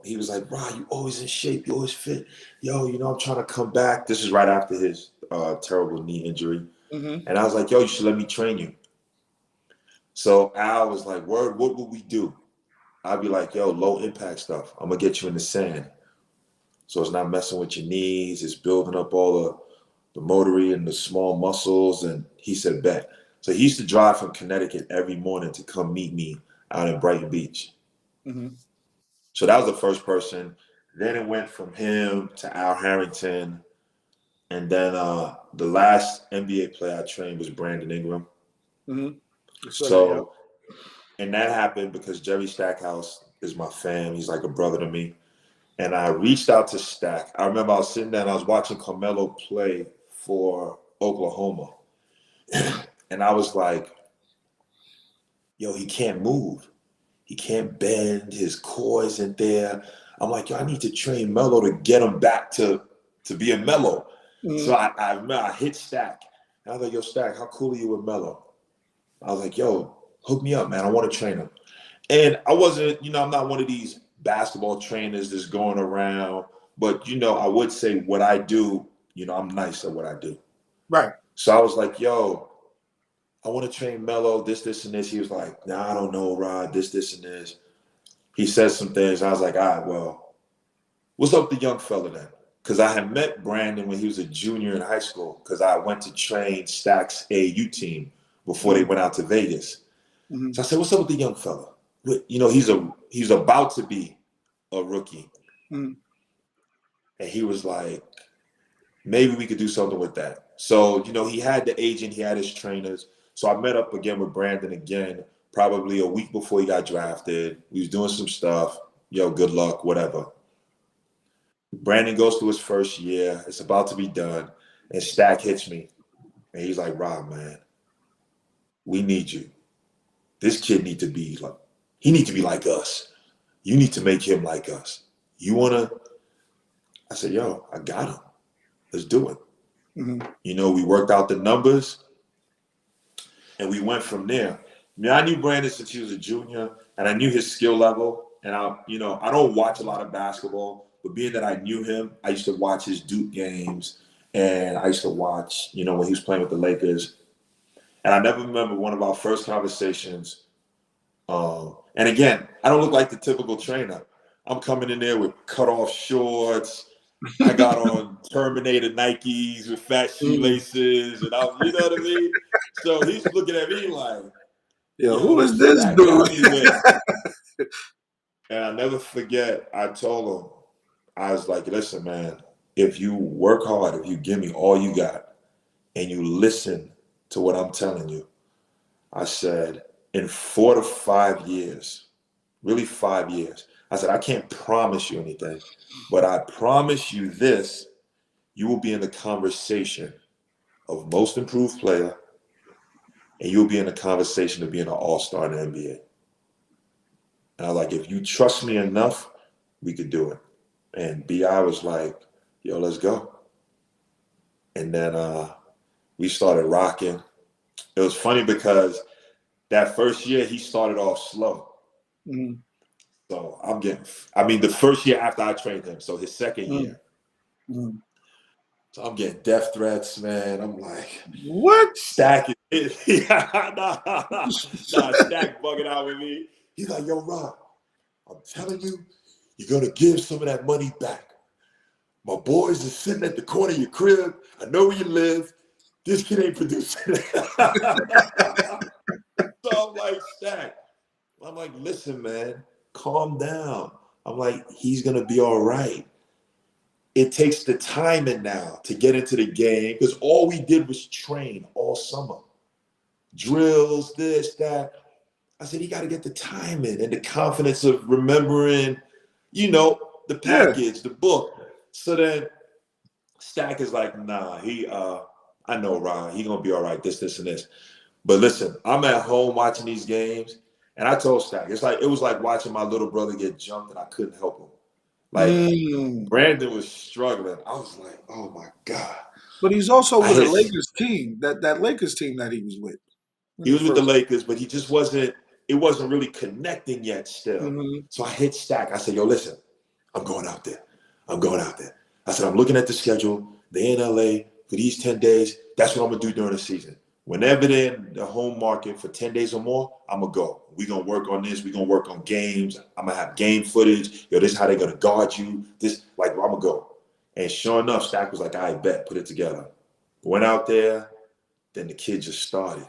he was like, "Bro, you always in shape, you always fit. Yo, I'm trying to come back." This is right after his terrible knee injury. Mhm. And I was like, "Yo, you should let me train you." So Al was like, "Word, what would we do?" I'd be like, "Yo, low impact stuff. I'm gonna get you in the sand. So it's not messing with your knees, it's building up all the motory and the small muscles." And he said, "Bet." So he used to drive from Connecticut every morning to come meet me out in Brighton Beach. Mhm. So that was the first person. Then it went from him to Al Harrington. And then the last NBA player I trained was Brandon Ingram. Mhm. I saw that. Yep. So, and that happened because Jerry Stackhouse is my fam. He's like a brother to me. And I reached out to Stack. I remember I was sitting there and I was watching Carmelo play for Oklahoma. And I was like, yo, he can't move. He can't bend. His core isn't there. I'm like, yo, I need to train Melo to get him back to being Melo. So Mhm. I hit Stack. And I was like, yo, Stack, how cool are you with Melo? I was like, yo, hook me up, man. I want to train him. And I wasn't, I'm not one of these basketball trainers that's going around. But, I would say what I do, I'm nice at what I do. Right. So I was like, yo, I want to train Melo, this, and this. He was like, nah, I don't know, Rod, this, and this. He said some things. I was like, all right, well, what's up with the young fella then? Because I had met Brandon when he was a junior in high school because I went to train Stack's AU team before they Mhm. went out to Vegas. Mhm. So I said, what's up with the young fella? He's about to be a rookie. Mhm. And he was like, maybe we could do something with that. So, he had the agent, he had his trainers. So I met up again with Brandon again, probably a week before he got drafted. We was doing some stuff. Yo, good luck, whatever. Brandon goes through his first year. It's about to be done. And Stack hits me. And he's like, Rob, man, we need you. This kid he need to be like us. You need to make him like us. You wanna? I said, yo, I got him. Let's do it. Mhm. We worked out the numbers and we went from there. I mean, I knew Brandon since he was a junior and I knew his skill level. And I don't watch a lot of basketball, but being that I knew him, I used to watch his Duke games and I used to watch, when he was playing with the Lakers. And I never remember one of our first conversations. And again, I don't look like the typical trainer. I'm coming in there with cut off shorts. I got on Terminator Nikes with fat Mm. shoelaces, and you know what I mean? So he's looking at me like, Yo, who yo, is this Stack got dude? me lit. And I never forget, I told him, I was like, listen, man, if you work hard, if you give me all you got, and you listen to what I'm telling you, I said, in 4 to 5 years, really 5 years, I said, I can't promise you anything, but I promise you this, you will be in the conversation of most improved player, and you'll be in the conversation of being an all-star in the NBA. And I was like, if you trust me enough, we could do it. And B.I. was like, yo, let's go. And then we started rocking. It was funny because that first year he started off slow. Mm. So the first year after I trained him, so his second Mm. year. Mm. So I'm getting death threats, man. I'm like, What? Stack is, nah, Stack bugging out with me. He's like, yo, Rob, I'm telling you, you're going to give some of that money back. My boys are sitting at the corner of your crib. I know where you live. This kid ain't producing. So I'm like, Stack. I'm like, listen, man, calm down. I'm like, he's going to be all right. It takes the timing now to get into the game because all we did was train all summer. Drills, this, that. I said, he got to get the timing and the confidence of remembering, the Yeah. package, the book. So then Stack is like, nah, I know Ron, he gonna be all right, this, and this. But listen, I'm at home watching these games, and I told Stack, it was like watching my little brother get jumped and I couldn't help him. Like Mm. Brandon was struggling. I was like, oh my God. But he's also I with a hit, Lakers team. That Lakers team that he was with. When he he was with the first. Lakers, but he just it wasn't really connecting yet still. Mm-hmm. So I hit Stack. I said, yo, listen, I'm going out there. I said, I'm looking at the schedule. They're in LA for these 10 days. That's what I'm going to do during the season. Whenever they're in the home market for 10 days or more, I'm going to go. We're going to work on this. We're going to work on games. I'm going to have game footage. Yo, this is how they're going to guard you. I'm going to go. And sure enough, Stack was like, I bet, put it together. Went out there. Then the kid just started.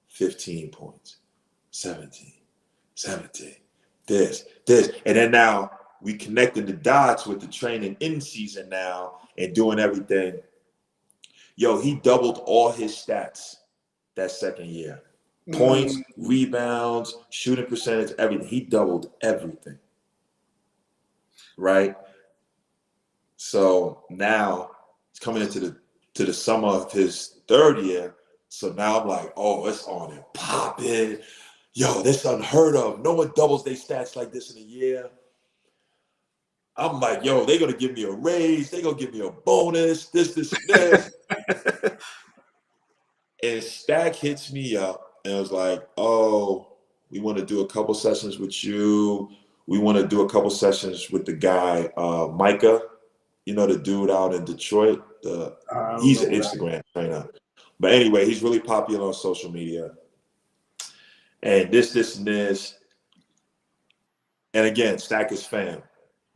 15 points, 17, this. And then now we connecting the dots with the training in season now and doing everything. Yo, he doubled all his stats that second year. Points, rebounds, shooting percentage, everything. He doubled everything. Right? So now it's coming into the summer of his third year. So now I'm like, oh, it's on and popping. Yo, this unheard of. No one doubles their stats like this in a year. I'm like, yo, they're going to give me a raise. They're going to give me a bonus, this, and this. And Stack hits me up and was like, oh, we want to do a couple sessions with you. We want to do a couple sessions with the guy, Micah, the dude out in Detroit. He's an Instagram trainer. But anyway, he's really popular on social media. And this, and this. And again, Stack is fam.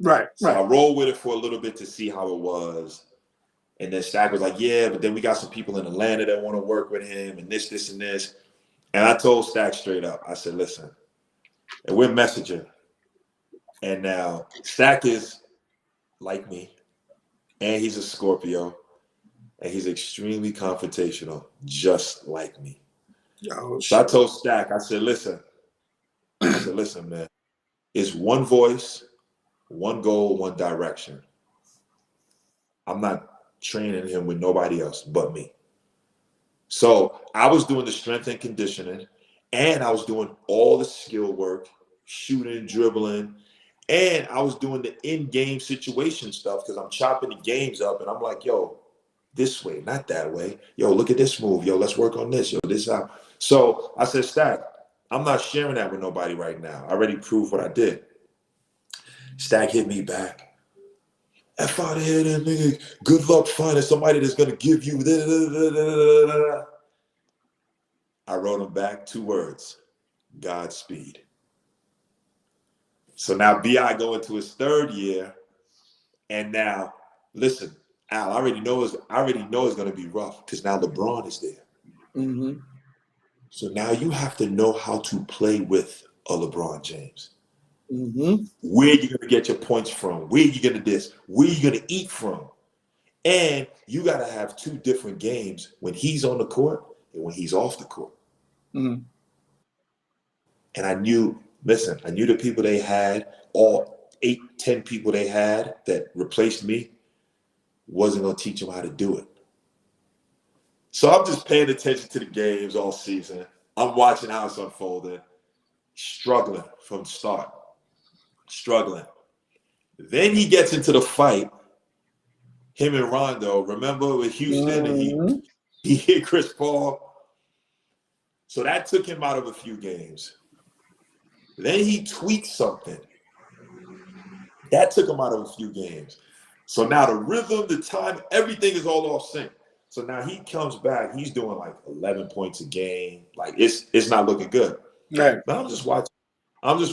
Right. So I rolled with it for a little bit to see how it was. And then Stack was like, yeah, but then we got some people in Atlanta that want to work with him and this, and this. And I told Stack straight up, I said, listen, and we're messaging. And now Stack is like me, and he's a Scorpio, and he's extremely confrontational, just like me. Oh, so I told Stack, I said, listen, man, it's one voice, one goal, one direction. I'm not training him with nobody else but me. So I was doing the strength and conditioning, and I was doing all the skill work, shooting, dribbling, and I was doing the in-game situation stuff because I'm chopping the games up, and I'm like, yo, this way, not that way. Yo, look at this move. Yo, let's work on this. Yo, this out. So I said, Stack, I'm not sharing that with nobody right now. I already proved what I did. Stack hit me back. F out of here, then, nigga. Good luck finding somebody that's gonna give you. I wrote him back 2 words: Godspeed. So now B.I. go into his third year, and now listen, Al, I already know it's going to be rough because now LeBron is there. Mm-hmm. So now you have to know how to play with a LeBron James. Mm-hmm. Where you going to get your points from? Where you going to this? Where you going to eat from? And you got to have two different games when he's on the court and when he's off the court. Mm-hmm. And I knew the people they had, all 8, 10 people they had that replaced me, wasn't going to teach them how to do it. So I'm just paying attention to the games all season. I'm watching how it's unfolding, struggling from the start, struggling. Then he gets into the fight, him and Rondo. Remember with Houston, and he hit Chris Paul. So that took him out of a few games. Then he tweaked something. That took him out of a few games. So now the rhythm, the time, everything is all off sync. So now he comes back. He's doing like 11 points a game. Like it's not looking good. Right. But I'm just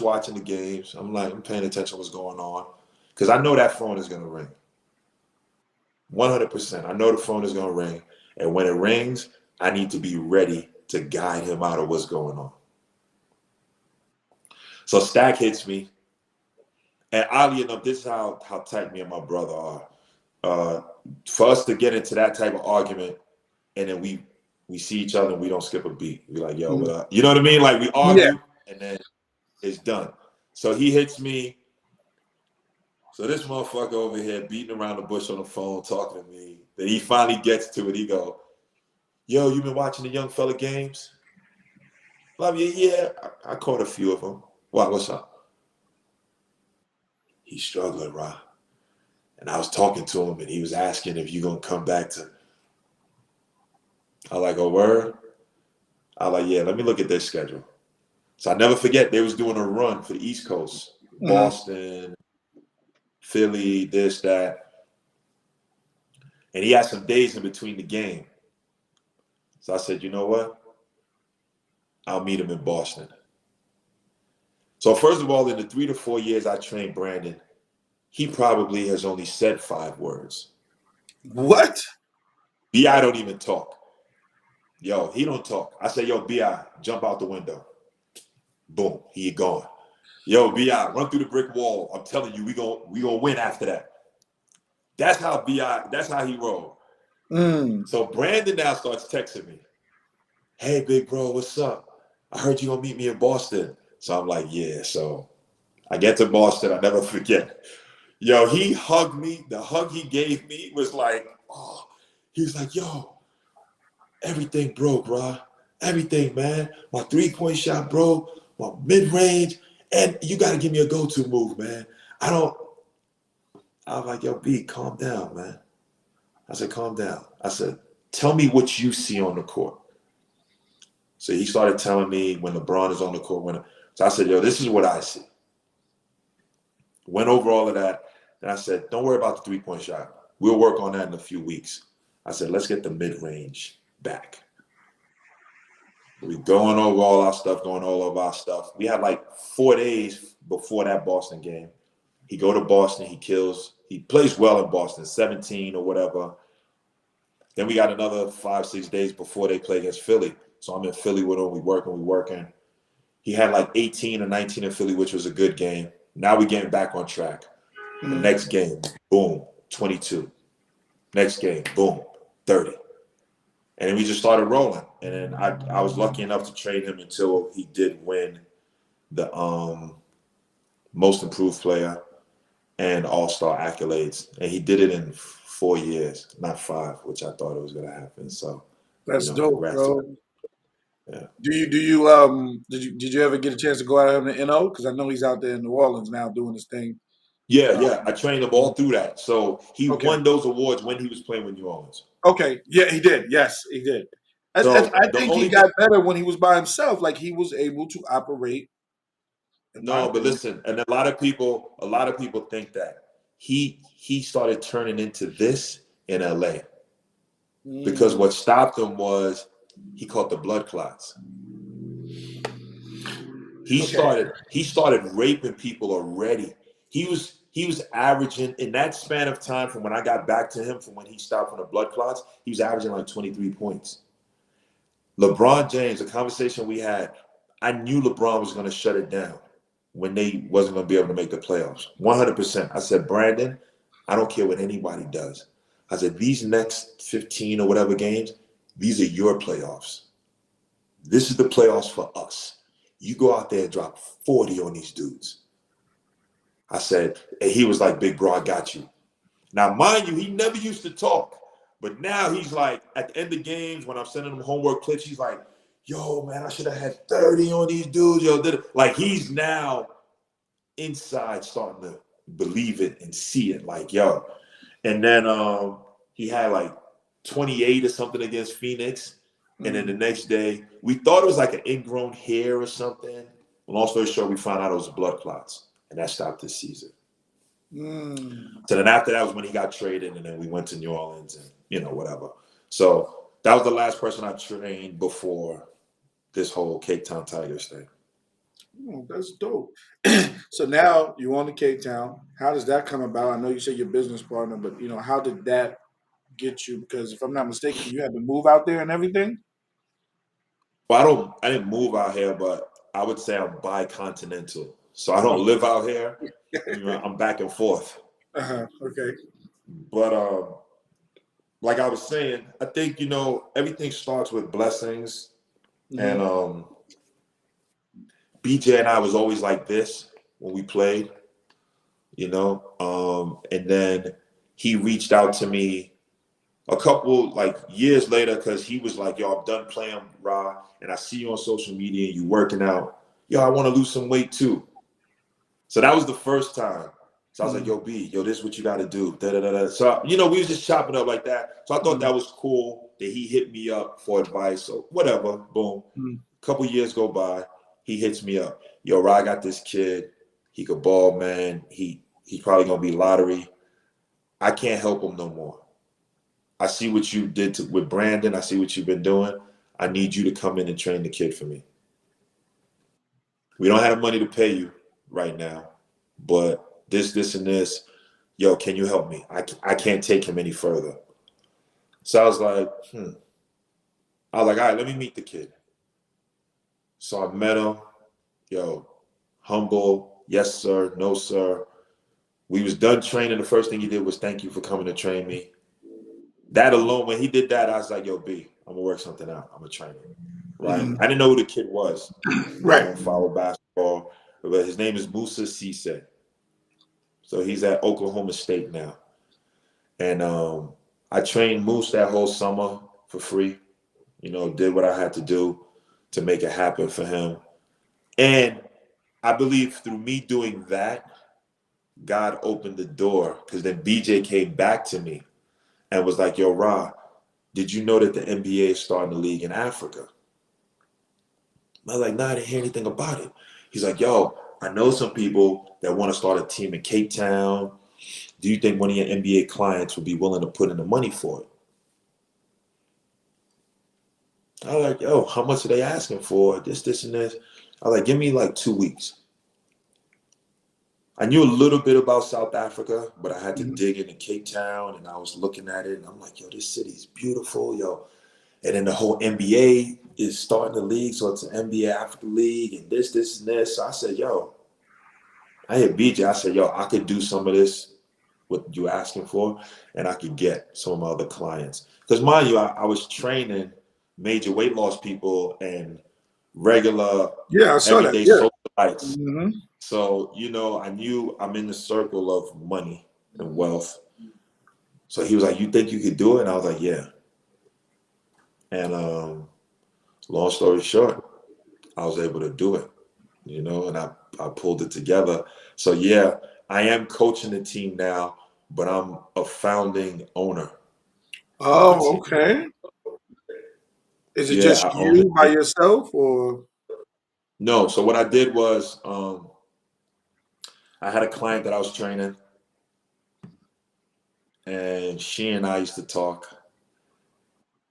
watching the games. I'm paying attention to what's going on because I know that phone is going to ring. 100%. I know the phone is going to ring. And when it rings, I need to be ready to guide him out of what's going on. So Stack hits me. And oddly enough, this is how tight me and my brother are. For us to get into that type of argument, and then we see each other and we don't skip a beat. We're like, yo, what up? You know what I mean? Like we argue and then it's done. So he hits me. So this motherfucker over here beating around the bush on the phone, talking to me. Then he finally gets to it. He go, yo, you been watching the young fella games? Love you. Yeah, I caught a few of them. What's up? He's struggling, Rob. And I was talking to him, and he was asking if you're going to come back to. I was like, oh, word? I was like, yeah, let me look at their schedule. So I never forget, they was doing a run for the East Coast. Boston, Philly, this, that. And he had some days in between the game. So I said, you know what? I'll meet him in Boston. So first of all, in the 3 to 4 years I trained Brandon, he probably has only said 5 words. What? B.I. don't even talk. Yo, he don't talk. I say, yo, B.I., jump out the window. Boom, he gone. Yo, B.I., run through the brick wall. I'm telling you, we gonna win after that. That's how B.I., that's how he rolled. So Brandon now starts texting me. Hey, big bro, what's up? I heard you gonna meet me in Boston. So I'm like, yeah. So I get to Boston, I never forget. Yo, he hugged me. The hug he gave me was like, oh, he was like, yo, everything broke, bro. Everything, man. My 3-point shot broke, my mid-range, and you got to give me a go-to move, man. I was like, yo, B, calm down, man. I said, calm down. I said, tell me what you see on the court. So he started telling me when LeBron is on the court. So I said, yo, this is what I see. Went over all of that. And I said, don't worry about the 3-point shot. We'll work on that in a few weeks. I said, let's get the mid-range back. We're going over all our stuff, going all over our stuff. We had like 4 days before that Boston game. He go to Boston, he kills. He plays well in Boston, 17 or whatever. Then we got another 5, 6 days before they play against Philly. So I'm in Philly with him. We working. He had like 18 or 19 in Philly, which was a good game. Now we're getting back on track. The next game, boom, 22. Next game, boom, 30. And then we just started rolling. And then I was lucky enough to trade him until he did win the most improved player and all-star accolades. And he did it in 4 years, not 5, which I thought it was going to happen. So that's dope, bro. Yeah. Did you ever get a chance to go out of the NO? Because I know he's out there in New Orleans now doing his thing. Yeah. I trained him all through that. So he won those awards when he was playing with New Orleans. Okay. Yeah, he did. Yes, he did. I think he got better when he was by himself. Like he was able to operate. No, but listen, and a lot of people think that he started turning into this in LA. Because what stopped him was he caught the blood clots. He started raping people already. He he was averaging in that span of time from when I got back to him from when he stopped from the blood clots, he was averaging like 23 points. LeBron James, the conversation we had, I knew LeBron was going to shut it down when they wasn't going to be able to make the playoffs. 100%. I said, Brandon, I don't care what anybody does. I said, these next 15 or whatever games, these are your playoffs. This is the playoffs for us. You go out there and drop 40 on these dudes. I said, and he was like, big bro, I got you. Now, mind you, he never used to talk. But now he's like, at the end of games, when I'm sending him homework clips, he's like, yo, man, I should have had 30 on these dudes. Yo, like he's now inside starting to believe it and see it. Like, yo. And then he had like 28 or something against Phoenix. And then the next day, we thought it was like an ingrown hair or something. Long story short, we found out it was blood clots. And that stopped his season. So then after that was when he got traded, and then we went to New Orleans and, you know, whatever. So that was the last person I trained before this whole Cape Town Tigers thing. Oh, that's dope. So now you're on to Cape Town. How does that come about? I know you said your business partner, but, you know, how did that get you? Because if I'm not mistaken, you had to move out there and everything? Well, I didn't move out here, but I would say I'm bi-continental. So I don't live out here. You know, I'm back and forth. Okay. But like I was saying, I think, you know, everything starts with blessings. And BJ and I was always like this when we played, you know. And then he reached out to me a couple like years later because he was like, yo, I'm done playing Ra, and I see you on social media and you working out. Yo, I want to lose some weight too. So that was the first time. So I was like, yo, B, yo, this is what you got to do. Da, da, da, da. So, you know, we was just chopping up like that. So I thought that was cool that he hit me up for advice. So whatever, boom. A couple years go by. He hits me up. Yo, Ra, I got this kid. He could ball, man. He's probably going to be lottery. I can't help him no more. I see what you did with Brandon. I see what you've been doing. I need you to come in and train the kid for me. We don't have the money to pay you right now, but this, and this. Yo, can you help me? I can't take him any further. So I was like, all right, let me meet the kid. So I met him. Yo, humble. Yes, sir. No, sir. We was done training. The first thing he did was thank you for coming to train me. That alone, when he did that, I was like, yo, B, I'm going to work something out. I'm going to train him. Right? I didn't know who the kid was. Right. I don't follow basketball. But his name is Musa Cisse. So he's at Oklahoma State now. And I trained Moose that whole summer for free. You know, did what I had to do to make it happen for him. And I believe through me doing that, God opened the door, because then BJ came back to me and was like, yo, Ra, did you know that the NBA is starting a league in Africa? I was like, nah, I didn't hear anything about it. He's like, yo, I know some people that want to start a team in Cape Town. Do you think one of your NBA clients would be willing to put in the money for it? I was like, yo, how much are they asking for? This, and this. I was like, give me like 2 weeks. I knew a little bit about South Africa, but I had to dig into Cape Town, and I was looking at it, and I'm like, yo, this city's beautiful, yo. And then the whole NBA is starting the league, so it's an NBA Africa League, and this, and this. So I said, yo, I hit BJ. I said, yo, I could do some of this, what you asking for, and I could get some of my other clients. Because mind you, I was training major weight loss people and regular everyday socialites. So, you know, I knew I'm in the circle of money and wealth. So he was like, you think you could do it? And I was like, yeah. And long story short, I was able to do it, you know, and I pulled it together. So, yeah, I am coaching the team now, but I'm a founding owner. Oh, okay. Is it just you by yourself, or? No. So what I did was I had a client that I was training, and she and I used to talk.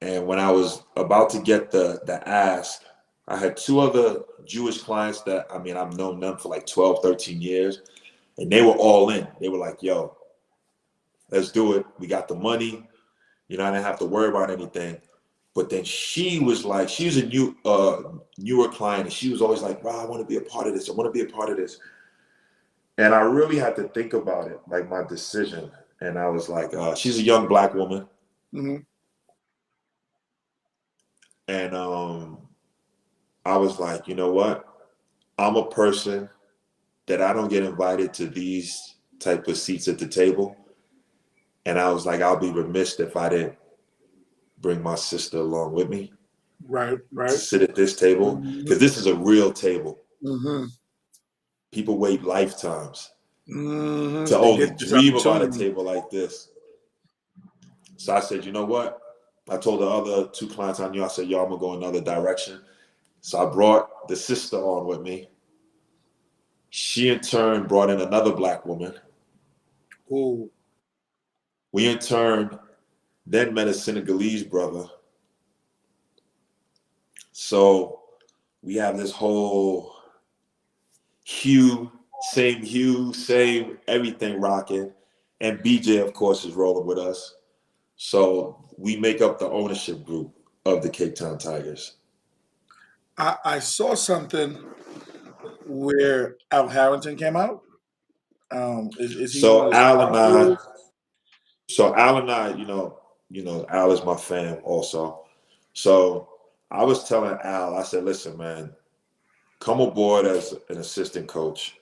And when I was about to get the ask, I had 2 other Jewish clients that, I mean, I've known them for like 12, 13 years. And they were all in. They were like, yo, let's do it. We got the money. You know, I didn't have to worry about anything. But then she was like, she was a newer client, and she was always like, wow, I want to be a part of this. I want to be a part of this. And I really had to think about it, like my decision. And I was like, she's a young Black woman. Mm-hmm. And I was like, you know what? I'm a person that I don't get invited to these type of seats at the table. And I was like, I'll be remiss if I didn't bring my sister along with me. Right. To sit at this table. Because this is a real table. Mm-hmm. People wait lifetimes Mm-hmm. to only dream about a table like this. So I said, you know what? I told the other 2 clients I knew, I said, yo, I'm going to go another direction. So I brought the sister on with me. She in turn brought in another Black woman. Ooh. We in turn then met a Senegalese brother. So we have this whole hue, same everything rocking. And BJ, of course, is rolling with us. So we make up the ownership group of the Cape Town Tigers. I saw something where Al Harrington came out. Is he So one of the Al and I, sponsors? you know, Al is my fam also. So I was telling Al, I said, listen, man, come aboard as an assistant coach.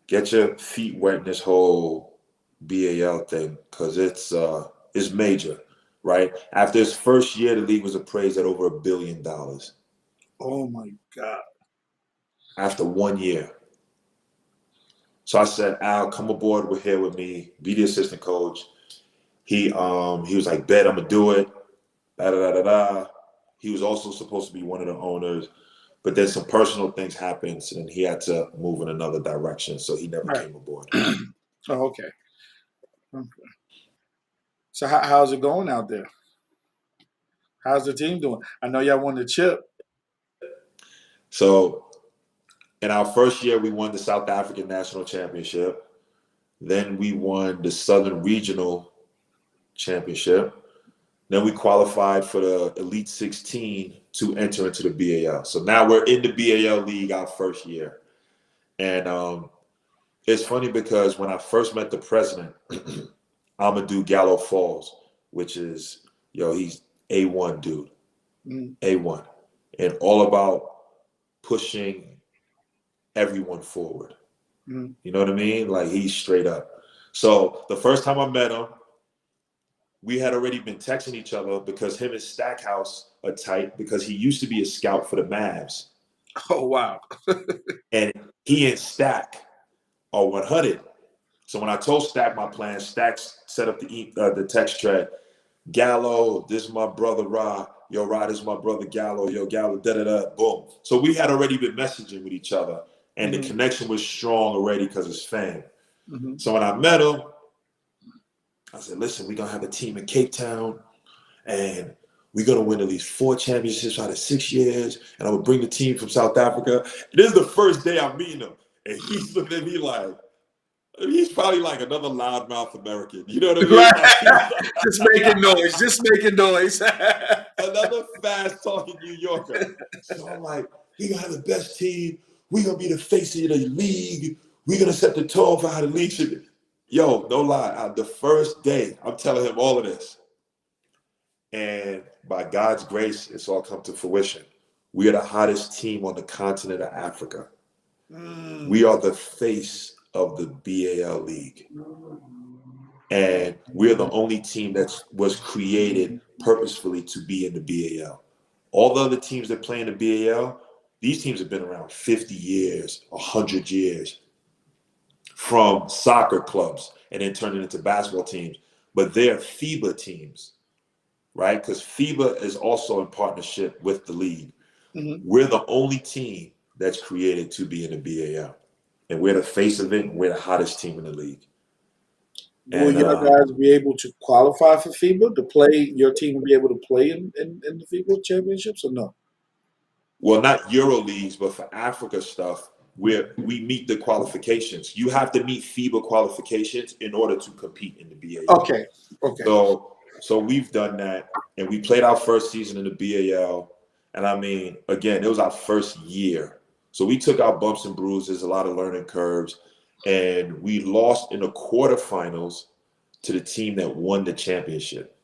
Get your feet wet in this whole BAL thing, because it's major, right? After his first year, the league was appraised at over $1 billion. Oh my God. After 1 year. So I said, Al, come aboard here with me, be the assistant coach. He was like, bet I'm gonna do it. Da, da, da, da, da. He was also supposed to be one of the owners, but then some personal things happened, and he had to move in another direction, so he never came aboard. Oh, okay. So how's it going out there? How's the team doing? I know y'all won the chip. So in our first year, we won the South African National Championship. Then we won the Southern Regional Championship. Then we qualified for the Elite 16 to enter into the BAL. So now we're in the BAL league our first year. And it's funny because when I first met the president, Amadou Gallo Falls, which is, he's A1 dude, A1, and all about pushing everyone forward. You know what I mean? Like, he's straight up. So the first time I met him, we had already been texting each other because him and Stackhouse are tight because he used to be a scout for the Mavs. Oh, wow. And he and Stack are 100. So when I told Stack my plan, Stack set up the text thread. Gallo, this is my brother Ra. Yo, Ra, this is my brother Gallo. Yo, Gallo, da-da-da, boom. So we had already been messaging with each other. And the connection was strong already because it's fam. So when I met him, I said, listen, we're going to have a team in Cape Town, and we're going to win at least 4 championships out of 6 years, and I would bring the team from South Africa. This is the first day I'm meeting him, and he's looking at me like, he's probably like another loudmouth American. You know what I mean? Right. Just making noise. Another fast-talking New Yorker. So I'm like, we're going to have the best team. We're going to be the face of the league. We're going to set the tone for how the league should be. Yo, no lie, the first day, I'm telling him all of this. And by God's grace, it's all come to fruition. We are the hottest team on the continent of Africa. We are the face of the BAL League. And we're the only team that was created purposefully to be in the BAL. All the other teams that play in the BAL, these teams have been around 50 years, 100 years. From soccer clubs and then turning into basketball teams, but they're FIBA teams, right? Because FIBA is also in partnership with the league. We're the only team that's created to be in the BAL, and we're the face of it, and we're the hottest team in the league. Will you guys be able to qualify for FIBA to play? Your team will be able to play in the FIBA championships or no? Well, not Euro leagues, but for Africa stuff, we meet the qualifications. You have to meet FIBA qualifications in order to compete in the BAL. Okay. So we've done that, and we played our first season in the BAL. And I mean, again, it was our first year. So we took our bumps and bruises, a lot of learning curves, and we lost in the quarterfinals to the team that won the championship.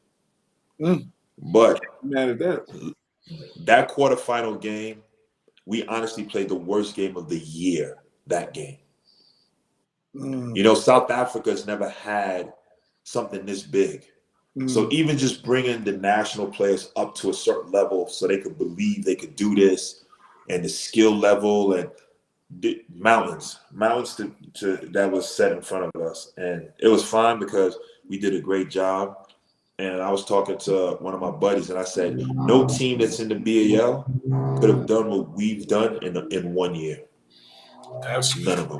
But Mad at that. that quarterfinal game, we honestly played the worst game of the year that game. You know, South Africa's never had something this big. So even just bringing the national players up to a certain level so they could believe they could do this, and the skill level and the mountains that was set in front of us. And it was fun because we did a great job. And I was talking to one of my buddies, and I said, no team that's in the BAL could have done what we've done in 1 year. That's none of them.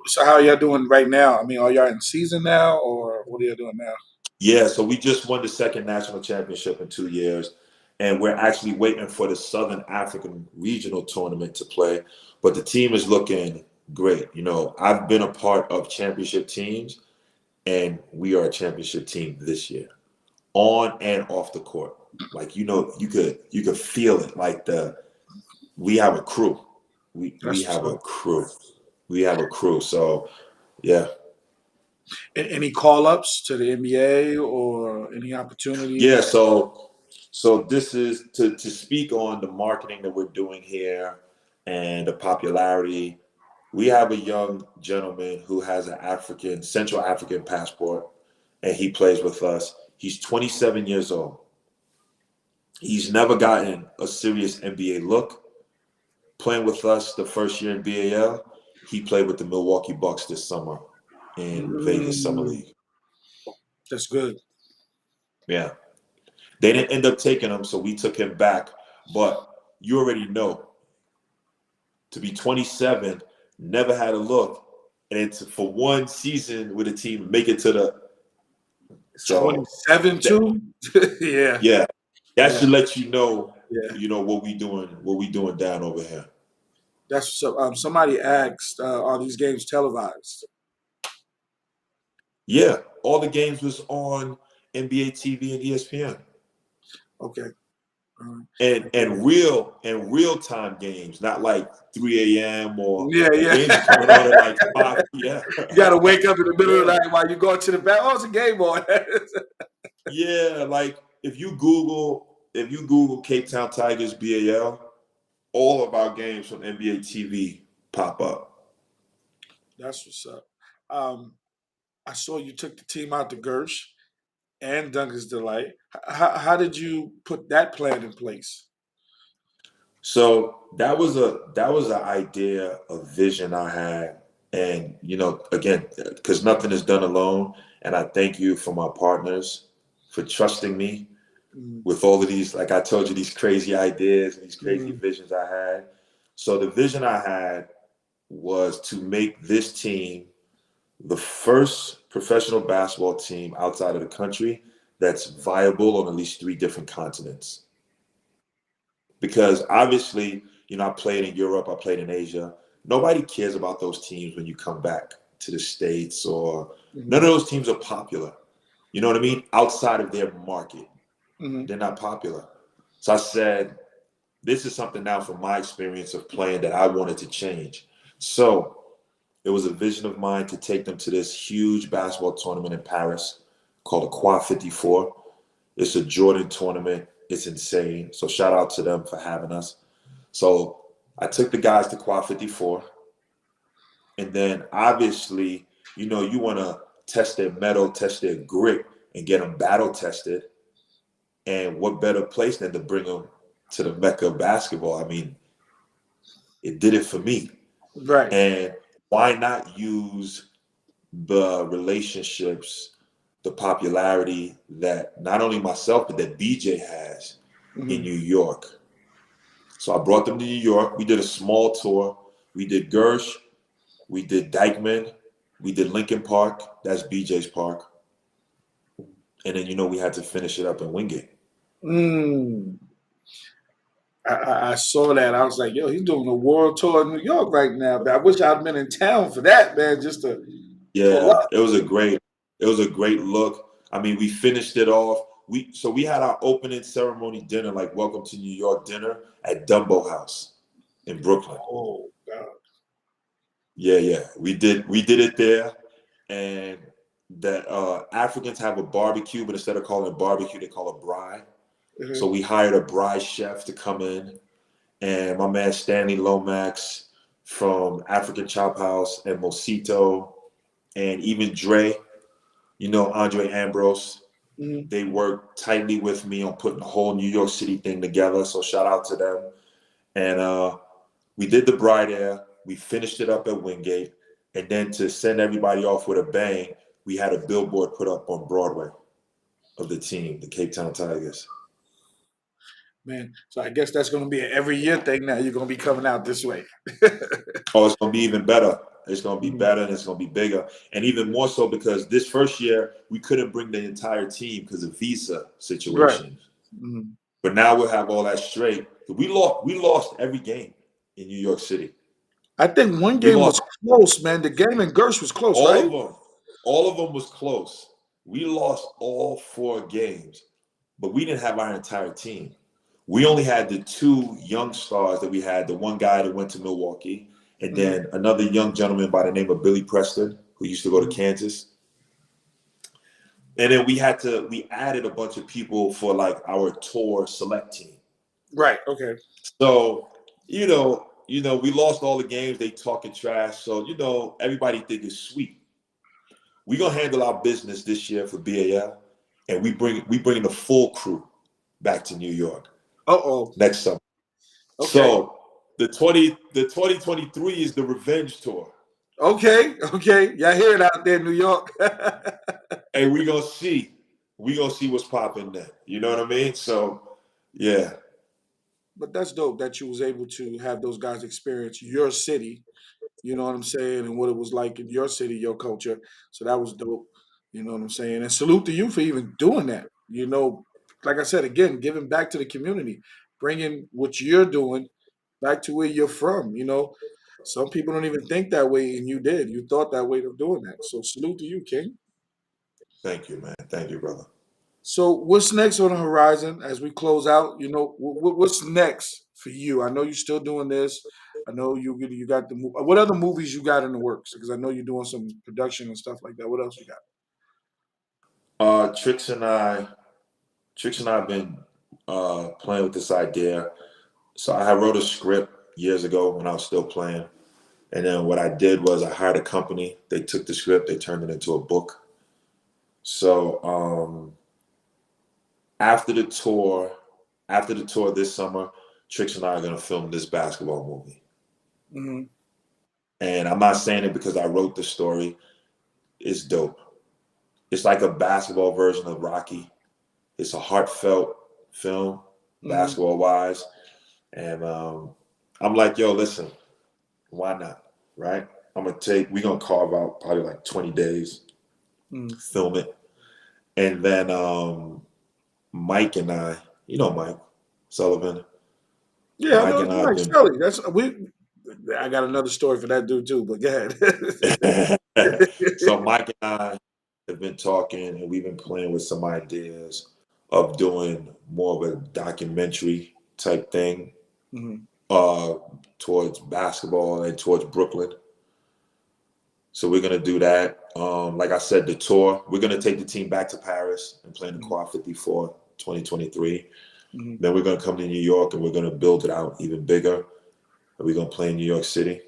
So how are y'all doing right now? I mean, are y'all in season now, or what are y'all doing now? Yeah, so we just won the second national championship in 2 years, and we're actually waiting for the Southern African regional tournament to play. But the team is looking great. You know, I've been a part of championship teams, and we are a championship team this year, on and off the court. Like, you know, you could feel it. Like we have a crew. We have a crew. We have a crew. So, yeah. Any call ups to the NBA or any opportunities? Yeah, so this is to speak on the marketing that we're doing here and the popularity. We have a young gentleman who has an Central African passport, and he plays with us. He's 27 years old. He's never gotten a serious NBA look. Playing with us the first year in BAL, he played with the Milwaukee Bucks this summer in Vegas Summer League. That's good. Yeah. They didn't end up taking him, so we took him back. But you already know, to be 27, never had a look, and for one season with a team, make it to the 27 too. Yeah. Yeah. That should let you know, Yeah. you know, what we doing down over here. That's so. Somebody asked, "Are these games televised?" Yeah, all the games was on NBA TV and ESPN. Okay. And real time games, not like 3 a.m. or Yeah. games coming on at like 5 p.m. You gotta wake up in the middle of the night while you go to the bath. Oh, it's a game on. Yeah, like if you Google Cape Town Tigers BAL, all of our games from NBA TV pop up. That's what's up. I saw you took the team out to Gersh and Duncan's Delight. How did you put that plan in place? So that was an idea, a vision I had, and you know, again, because nothing is done alone, and I thank you for my partners for trusting me with all of these, like I told you, these crazy ideas, these crazy visions I had. So the vision I had was to make this team the first professional basketball team outside of the country that's viable on at least 3 different continents. Because obviously, you know, I played in Europe, I played in Asia. Nobody cares about those teams when you come back to the States, or none of those teams are popular. You know what I mean? Outside of their market, they're not popular. So I said, this is something now from my experience of playing that I wanted to change. So it was a vision of mine to take them to this huge basketball tournament in Paris called the Quad 54. It's a Jordan tournament. It's insane. So shout out to them for having us. So I took the guys to Quad 54. And then obviously, you know, you want to test their mettle, test their grit, and get them battle tested. And what better place than to bring them to the Mecca of basketball? I mean, it did it for me. Right. And why not use the relationships, the popularity that not only myself, but that BJ has in New York? So I brought them to New York. We did a small tour. We did Gersh. We did Dykeman. We did Lincoln Park. That's BJ's park. And then, you know, we had to finish it up in Wingate. I saw that. I was like, yo, he's doing a world tour in New York right now. But I wish I'd been in town for that, man, just to pull Yeah, up. it was a great look. I mean, we finished it off. We had our opening ceremony dinner, like Welcome to New York dinner at Dumbo House in Brooklyn. Oh God. Yeah. We did it there. And that Africans have a barbecue, but instead of calling it barbecue, they call it braai. Mhm. So we hired a braai chef to come in, and my man Stanley Lomax from African Chop House and Mosito, and even Dre, Andre Ambrose. Mhm. They worked tightly with me on putting the whole New York City thing together. So shout out to them. And we did the Bride Air. We finished it up at Wingate. And then to send everybody off with a bang, we had a billboard put up on Broadway of the team, the Cape Town Tigers. Man, so I guess that's going to be an every year thing now. You're going to be coming out this way. Oh, it's going to be even better. It's going to be Mhm. better and it's going to be bigger. And even more so because this first year, we couldn't bring the entire team because of visa Right. situations. Mhm. But now we'll have all that straight. We lost every game in New York City. I think one We game was lost close, man. The game in Gersh was close, all right? of them. All of them was close. We lost all 4 games, but we didn't have our entire team. We only had the 2 young stars that we had, the one guy that went to Milwaukee, and Mhm. then another young gentleman by the name of Billy Preston, who used to go to Mhm. Kansas. And then we added a bunch of people for like our tour select team. Right. Okay. So, we lost all the games, they talking trash. So, everybody think it's sweet. We gonna handle our business this year for BAL, and we bringing the full crew back to New York Uh-oh. next summer. Okay. So the 2023 is the revenge tour. Okay. Okay. Y'all hear it out there, New York. And we gonna see what's popping there. You know what I mean? So yeah. But that's dope that you was able to have those guys experience your city, you know what I'm saying, and what it was like in your city, your culture. So that was dope. You know what I'm saying? And salute to you for even doing that. Like I said, again, giving back to the community, bringing what you're doing back to where you're from. Some people don't even think that way, and you did. You thought that way of doing that. So salute to you, King. Thank you, man. Thank you, brother. So what's next on the horizon as we close out? What's next for you? I know you're still doing this. I know you got what other movies you got in the works? Because I know you're doing some production and stuff like that. What else you got? Tricks and I have been playing with this idea. So I wrote a script years ago when I was still playing. And then what I did was I hired a company. They took the script, they turned it into a book. So after the tour, this summer, Tricks and I are gonna film this basketball movie. Hmm. And I'm not saying it because I wrote the story. It's dope. It's like a basketball version of Rocky. It's a heartfelt film, Hmm. basketball wise. And I'm like, yo, listen, why not? Right? We're gonna carve out probably like 20 days, Hmm. film it. And then Mike and I, Mike Sullivan, Yeah, I Mike know and it's I have Mike been Shelley. That's we. I got another story for that dude too, but go ahead. so Mike and I have been talking and we've been playing with some ideas of doing more of a documentary type thing Hmm. uh, towards basketball and towards Brooklyn. So we're gonna do that. Like I said, the tour, we're gonna take the team back to Paris and play in the Quad 54 2023. Hmm. Then we're gonna come to New York and we're gonna build it out even bigger. And we're gonna play in New York City.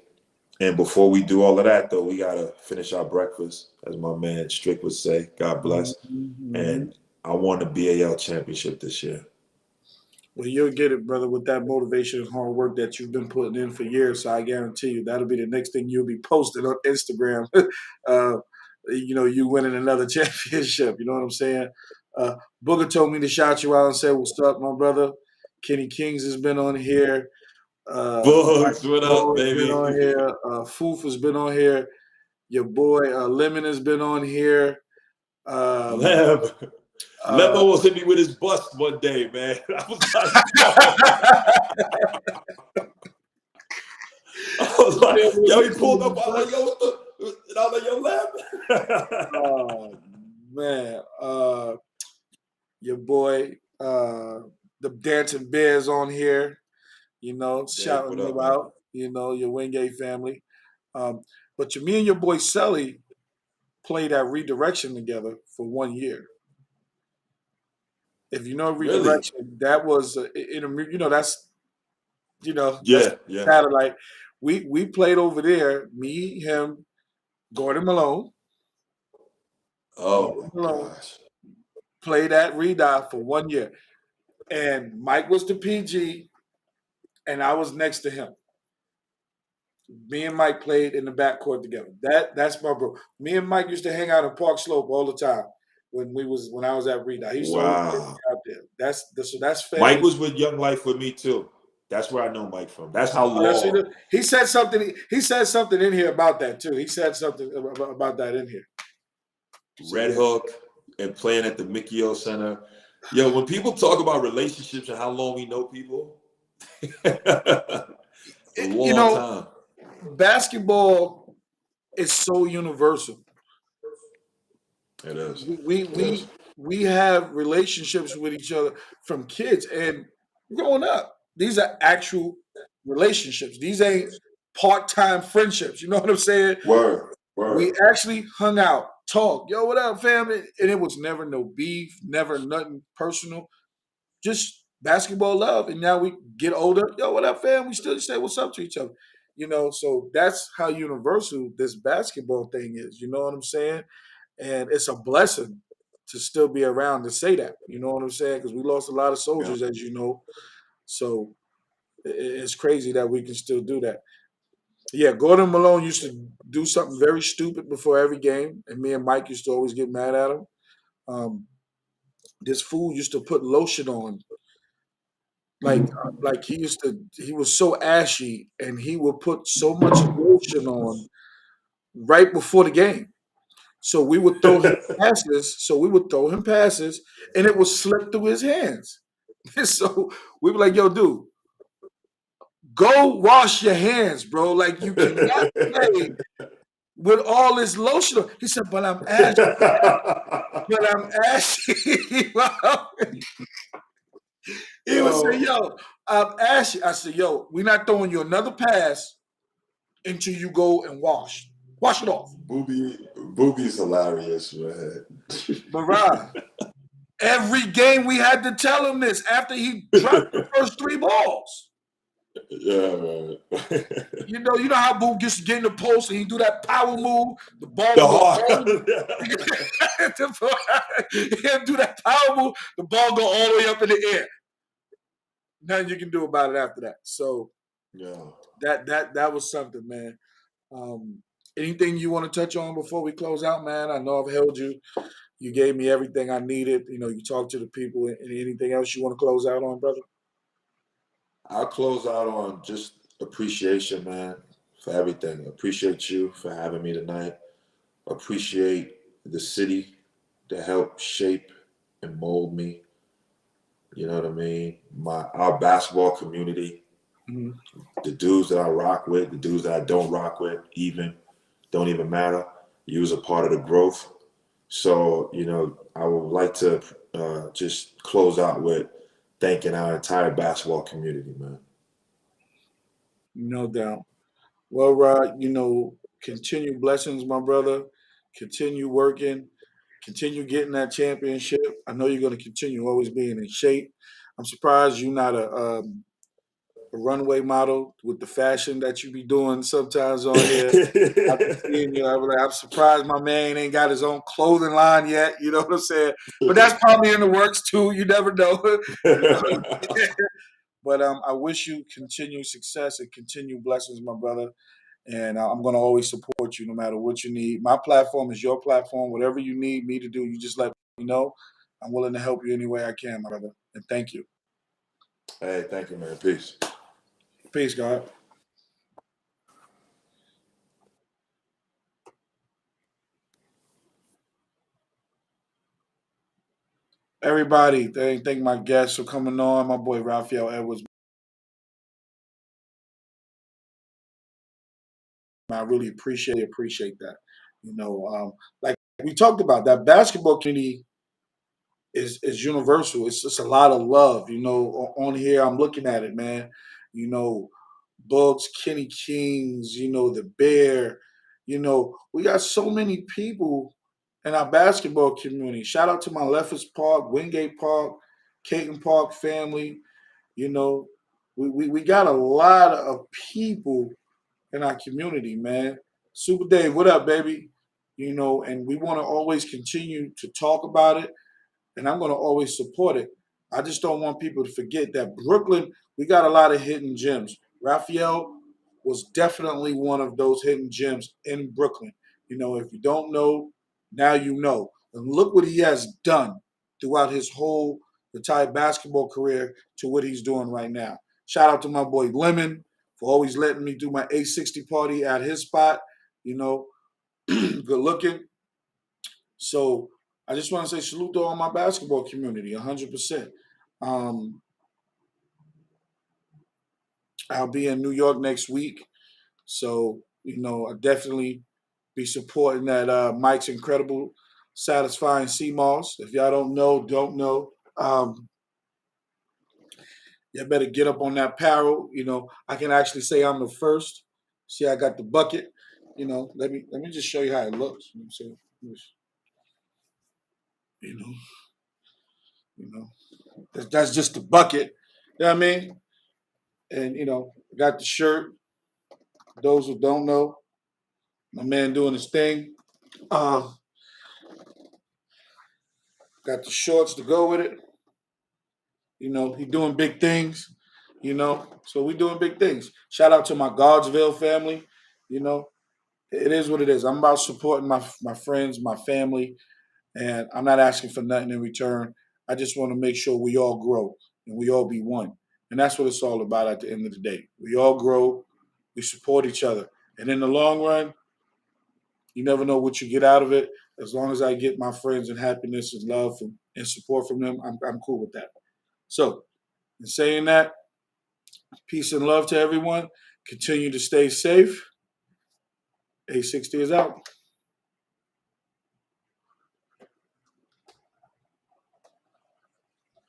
And before we do all of that, though, we gotta finish our breakfast, as my man Strick would say. God bless. Hmm. And I won the BAL championship this year. Well, you'll get it, brother, with that motivation and hard work that you've been putting in for years. So I guarantee you that'll be the next thing you'll be posting on Instagram. uh, you winning another championship. You know what I'm saying? Uh, Booger told me to shout you out and say, "What's up, my brother?" Kenny Kings has been on here. Mike Bugs, what up, Moore has been baby? on here. Foof has been on here. Your boy Lemon has been on here. Um, Lem. Lemo was hit me with his bust one day, man. I was like, yo, he pulled up. I was like, yo, what the? And I was like, yo, Lem. Man, your boy, the Dancing Bears on here, shouting what up, you man? out, your Wingate family. But me and your boy Sully played at Redirection together for 1 year. If you know Redirection, Really? that was that's Yeah. satellite. We played over there. Me, him, Gordon Malone. Oh my Malone gosh. played at Redive for 1 year, and Mike was the PG, and I was next to him. Me and Mike played in the backcourt together. That's my bro. Me and Mike used to hang out in Park Slope all the time when I was at Redive. He used to always get me Wow. out there. That's family. Mike was with Young Life with me too. That's where I know Mike from. That's how Honestly, long. he said something. He said something in here about that too. He said something about that in here. Red Hook and playing at the Mickey O Center. Yo, when people talk about relationships and how long we know people, a long time. Basketball is so universal. It is. We have relationships with each other from kids and growing up. These are actual relationships. These ain't part-time friendships. You know what I'm saying? Word. We actually hung out, talked. Yo, what up, family? And it was never no beef, never nothing personal. Just basketball love. And now we get older. Yo, what up, fam? We still say what's up to each other. So that's how universal this basketball thing is. You know what I'm saying? And it's a blessing to still be around to say that. You know what I'm saying? Because we lost a lot of soldiers, as you know. So it's crazy that we can still do that. Yeah, Gordon Malone used to do something very stupid before every game, and me and Mike used to always get mad at him. Um, this fool used to put lotion on, like he was so ashy, and he would put so much lotion on right before the game. So we would throw him passes. And it would slip through his hands. So we were like, "Yo, dude, go wash your hands, bro. Like you cannot play with all this lotion on." He said, "But I'm ashy. But I'm ashy." He would say, "Yo, I'm ashy." I said, "Yo, we're not throwing you another pass until you go and wash. Wash it off." Booby's hilarious, man. But Rod, every game we had to tell him this after he dropped the first 3 balls. Yeah, man. You know how Boom gets to get in the post and he do that power move. The ball The will go hard. He'll do that power move. The ball go all the way up in the air. Nothing you can do about it after that. So Yeah. that was something, man. Anything you want to touch on before we close out, man? I know I've held you. You gave me everything I needed. You talked to the people. Anything else you want to close out on, brother? I'll close out on just appreciation, man, for everything. Appreciate you for having me tonight. Appreciate the city that helped shape and mold me. You know what I mean? Our basketball community, the dudes that I rock with, the dudes that I don't rock with, don't even matter. You was a part of the growth. So, I would like to just close out with thanking our entire basketball community, man. No doubt. Well, Rod, continue blessings, my brother. Continue working. Continue getting that championship. I know you're going to continue always being in shape. I'm surprised you're not a runway model with the fashion that you be doing sometimes on here. I've been seeing you. I'm surprised my man ain't got his own clothing line yet. You know what I'm saying? But that's probably in the works too. You never know. But I wish you continued success and continued blessings, my brother. And I'm going to always support you no matter what you need. My platform is your platform. Whatever you need me to do, you just let me know. I'm willing to help you any way I can, my brother. And thank you. Hey, thank you, man. Peace. Peace, God. everybody, thank my guests for coming on. My boy Raphael Edwards. I really appreciate that. Like we talked about, that basketball community is universal. It's just a lot of love. On here I'm looking at it, man. You know, Bugs, Kenny Kings. The Bear. We got so many people in our basketball community. Shout out to my Leffers Park, Wingate Park, Caton Park family. You know, we got a lot of people in our community, man. Super Dave, what up, baby? And we want to always continue to talk about it, and I'm going to always support it. I just don't want people to forget that Brooklyn, we got a lot of hidden gems. Raphael was definitely one of those hidden gems in Brooklyn. If you don't know, now you know. And look what he has done throughout his whole retired basketball career to what he's doing right now. Shout out to my boy Lemon for always letting me do my 860 party at his spot. You know, Good looking. So I just want to say salute to all my basketball community, 100%. Um, I'll be in New York next week. So, I definitely be supporting that Mike's Incredible Satisfying Sea Moss. If y'all don't know. You better get up on that apparel. I can actually say I'm the first. See, I got the bucket. Let me just show you how it looks. You know, you know, that's just the bucket. You know what I mean? And got the shirt. Those who don't know, my man doing his thing. Uh, got the shorts to go with it. He doing big things. So we doing big things. Shout out to my Guardsville family. You know, it is what it is. I'm about supporting my friends, my family, and I'm not asking for nothing in return. I just want to make sure we all grow and we all be one. And that's what it's all about at the end of the day. We all grow, we support each other. And in the long run, you never know what you get out of it. As long as I get my friends and happiness and love and support from them, I'm cool with that. So, in saying that, peace and love to everyone. Continue to stay safe. 860 is out.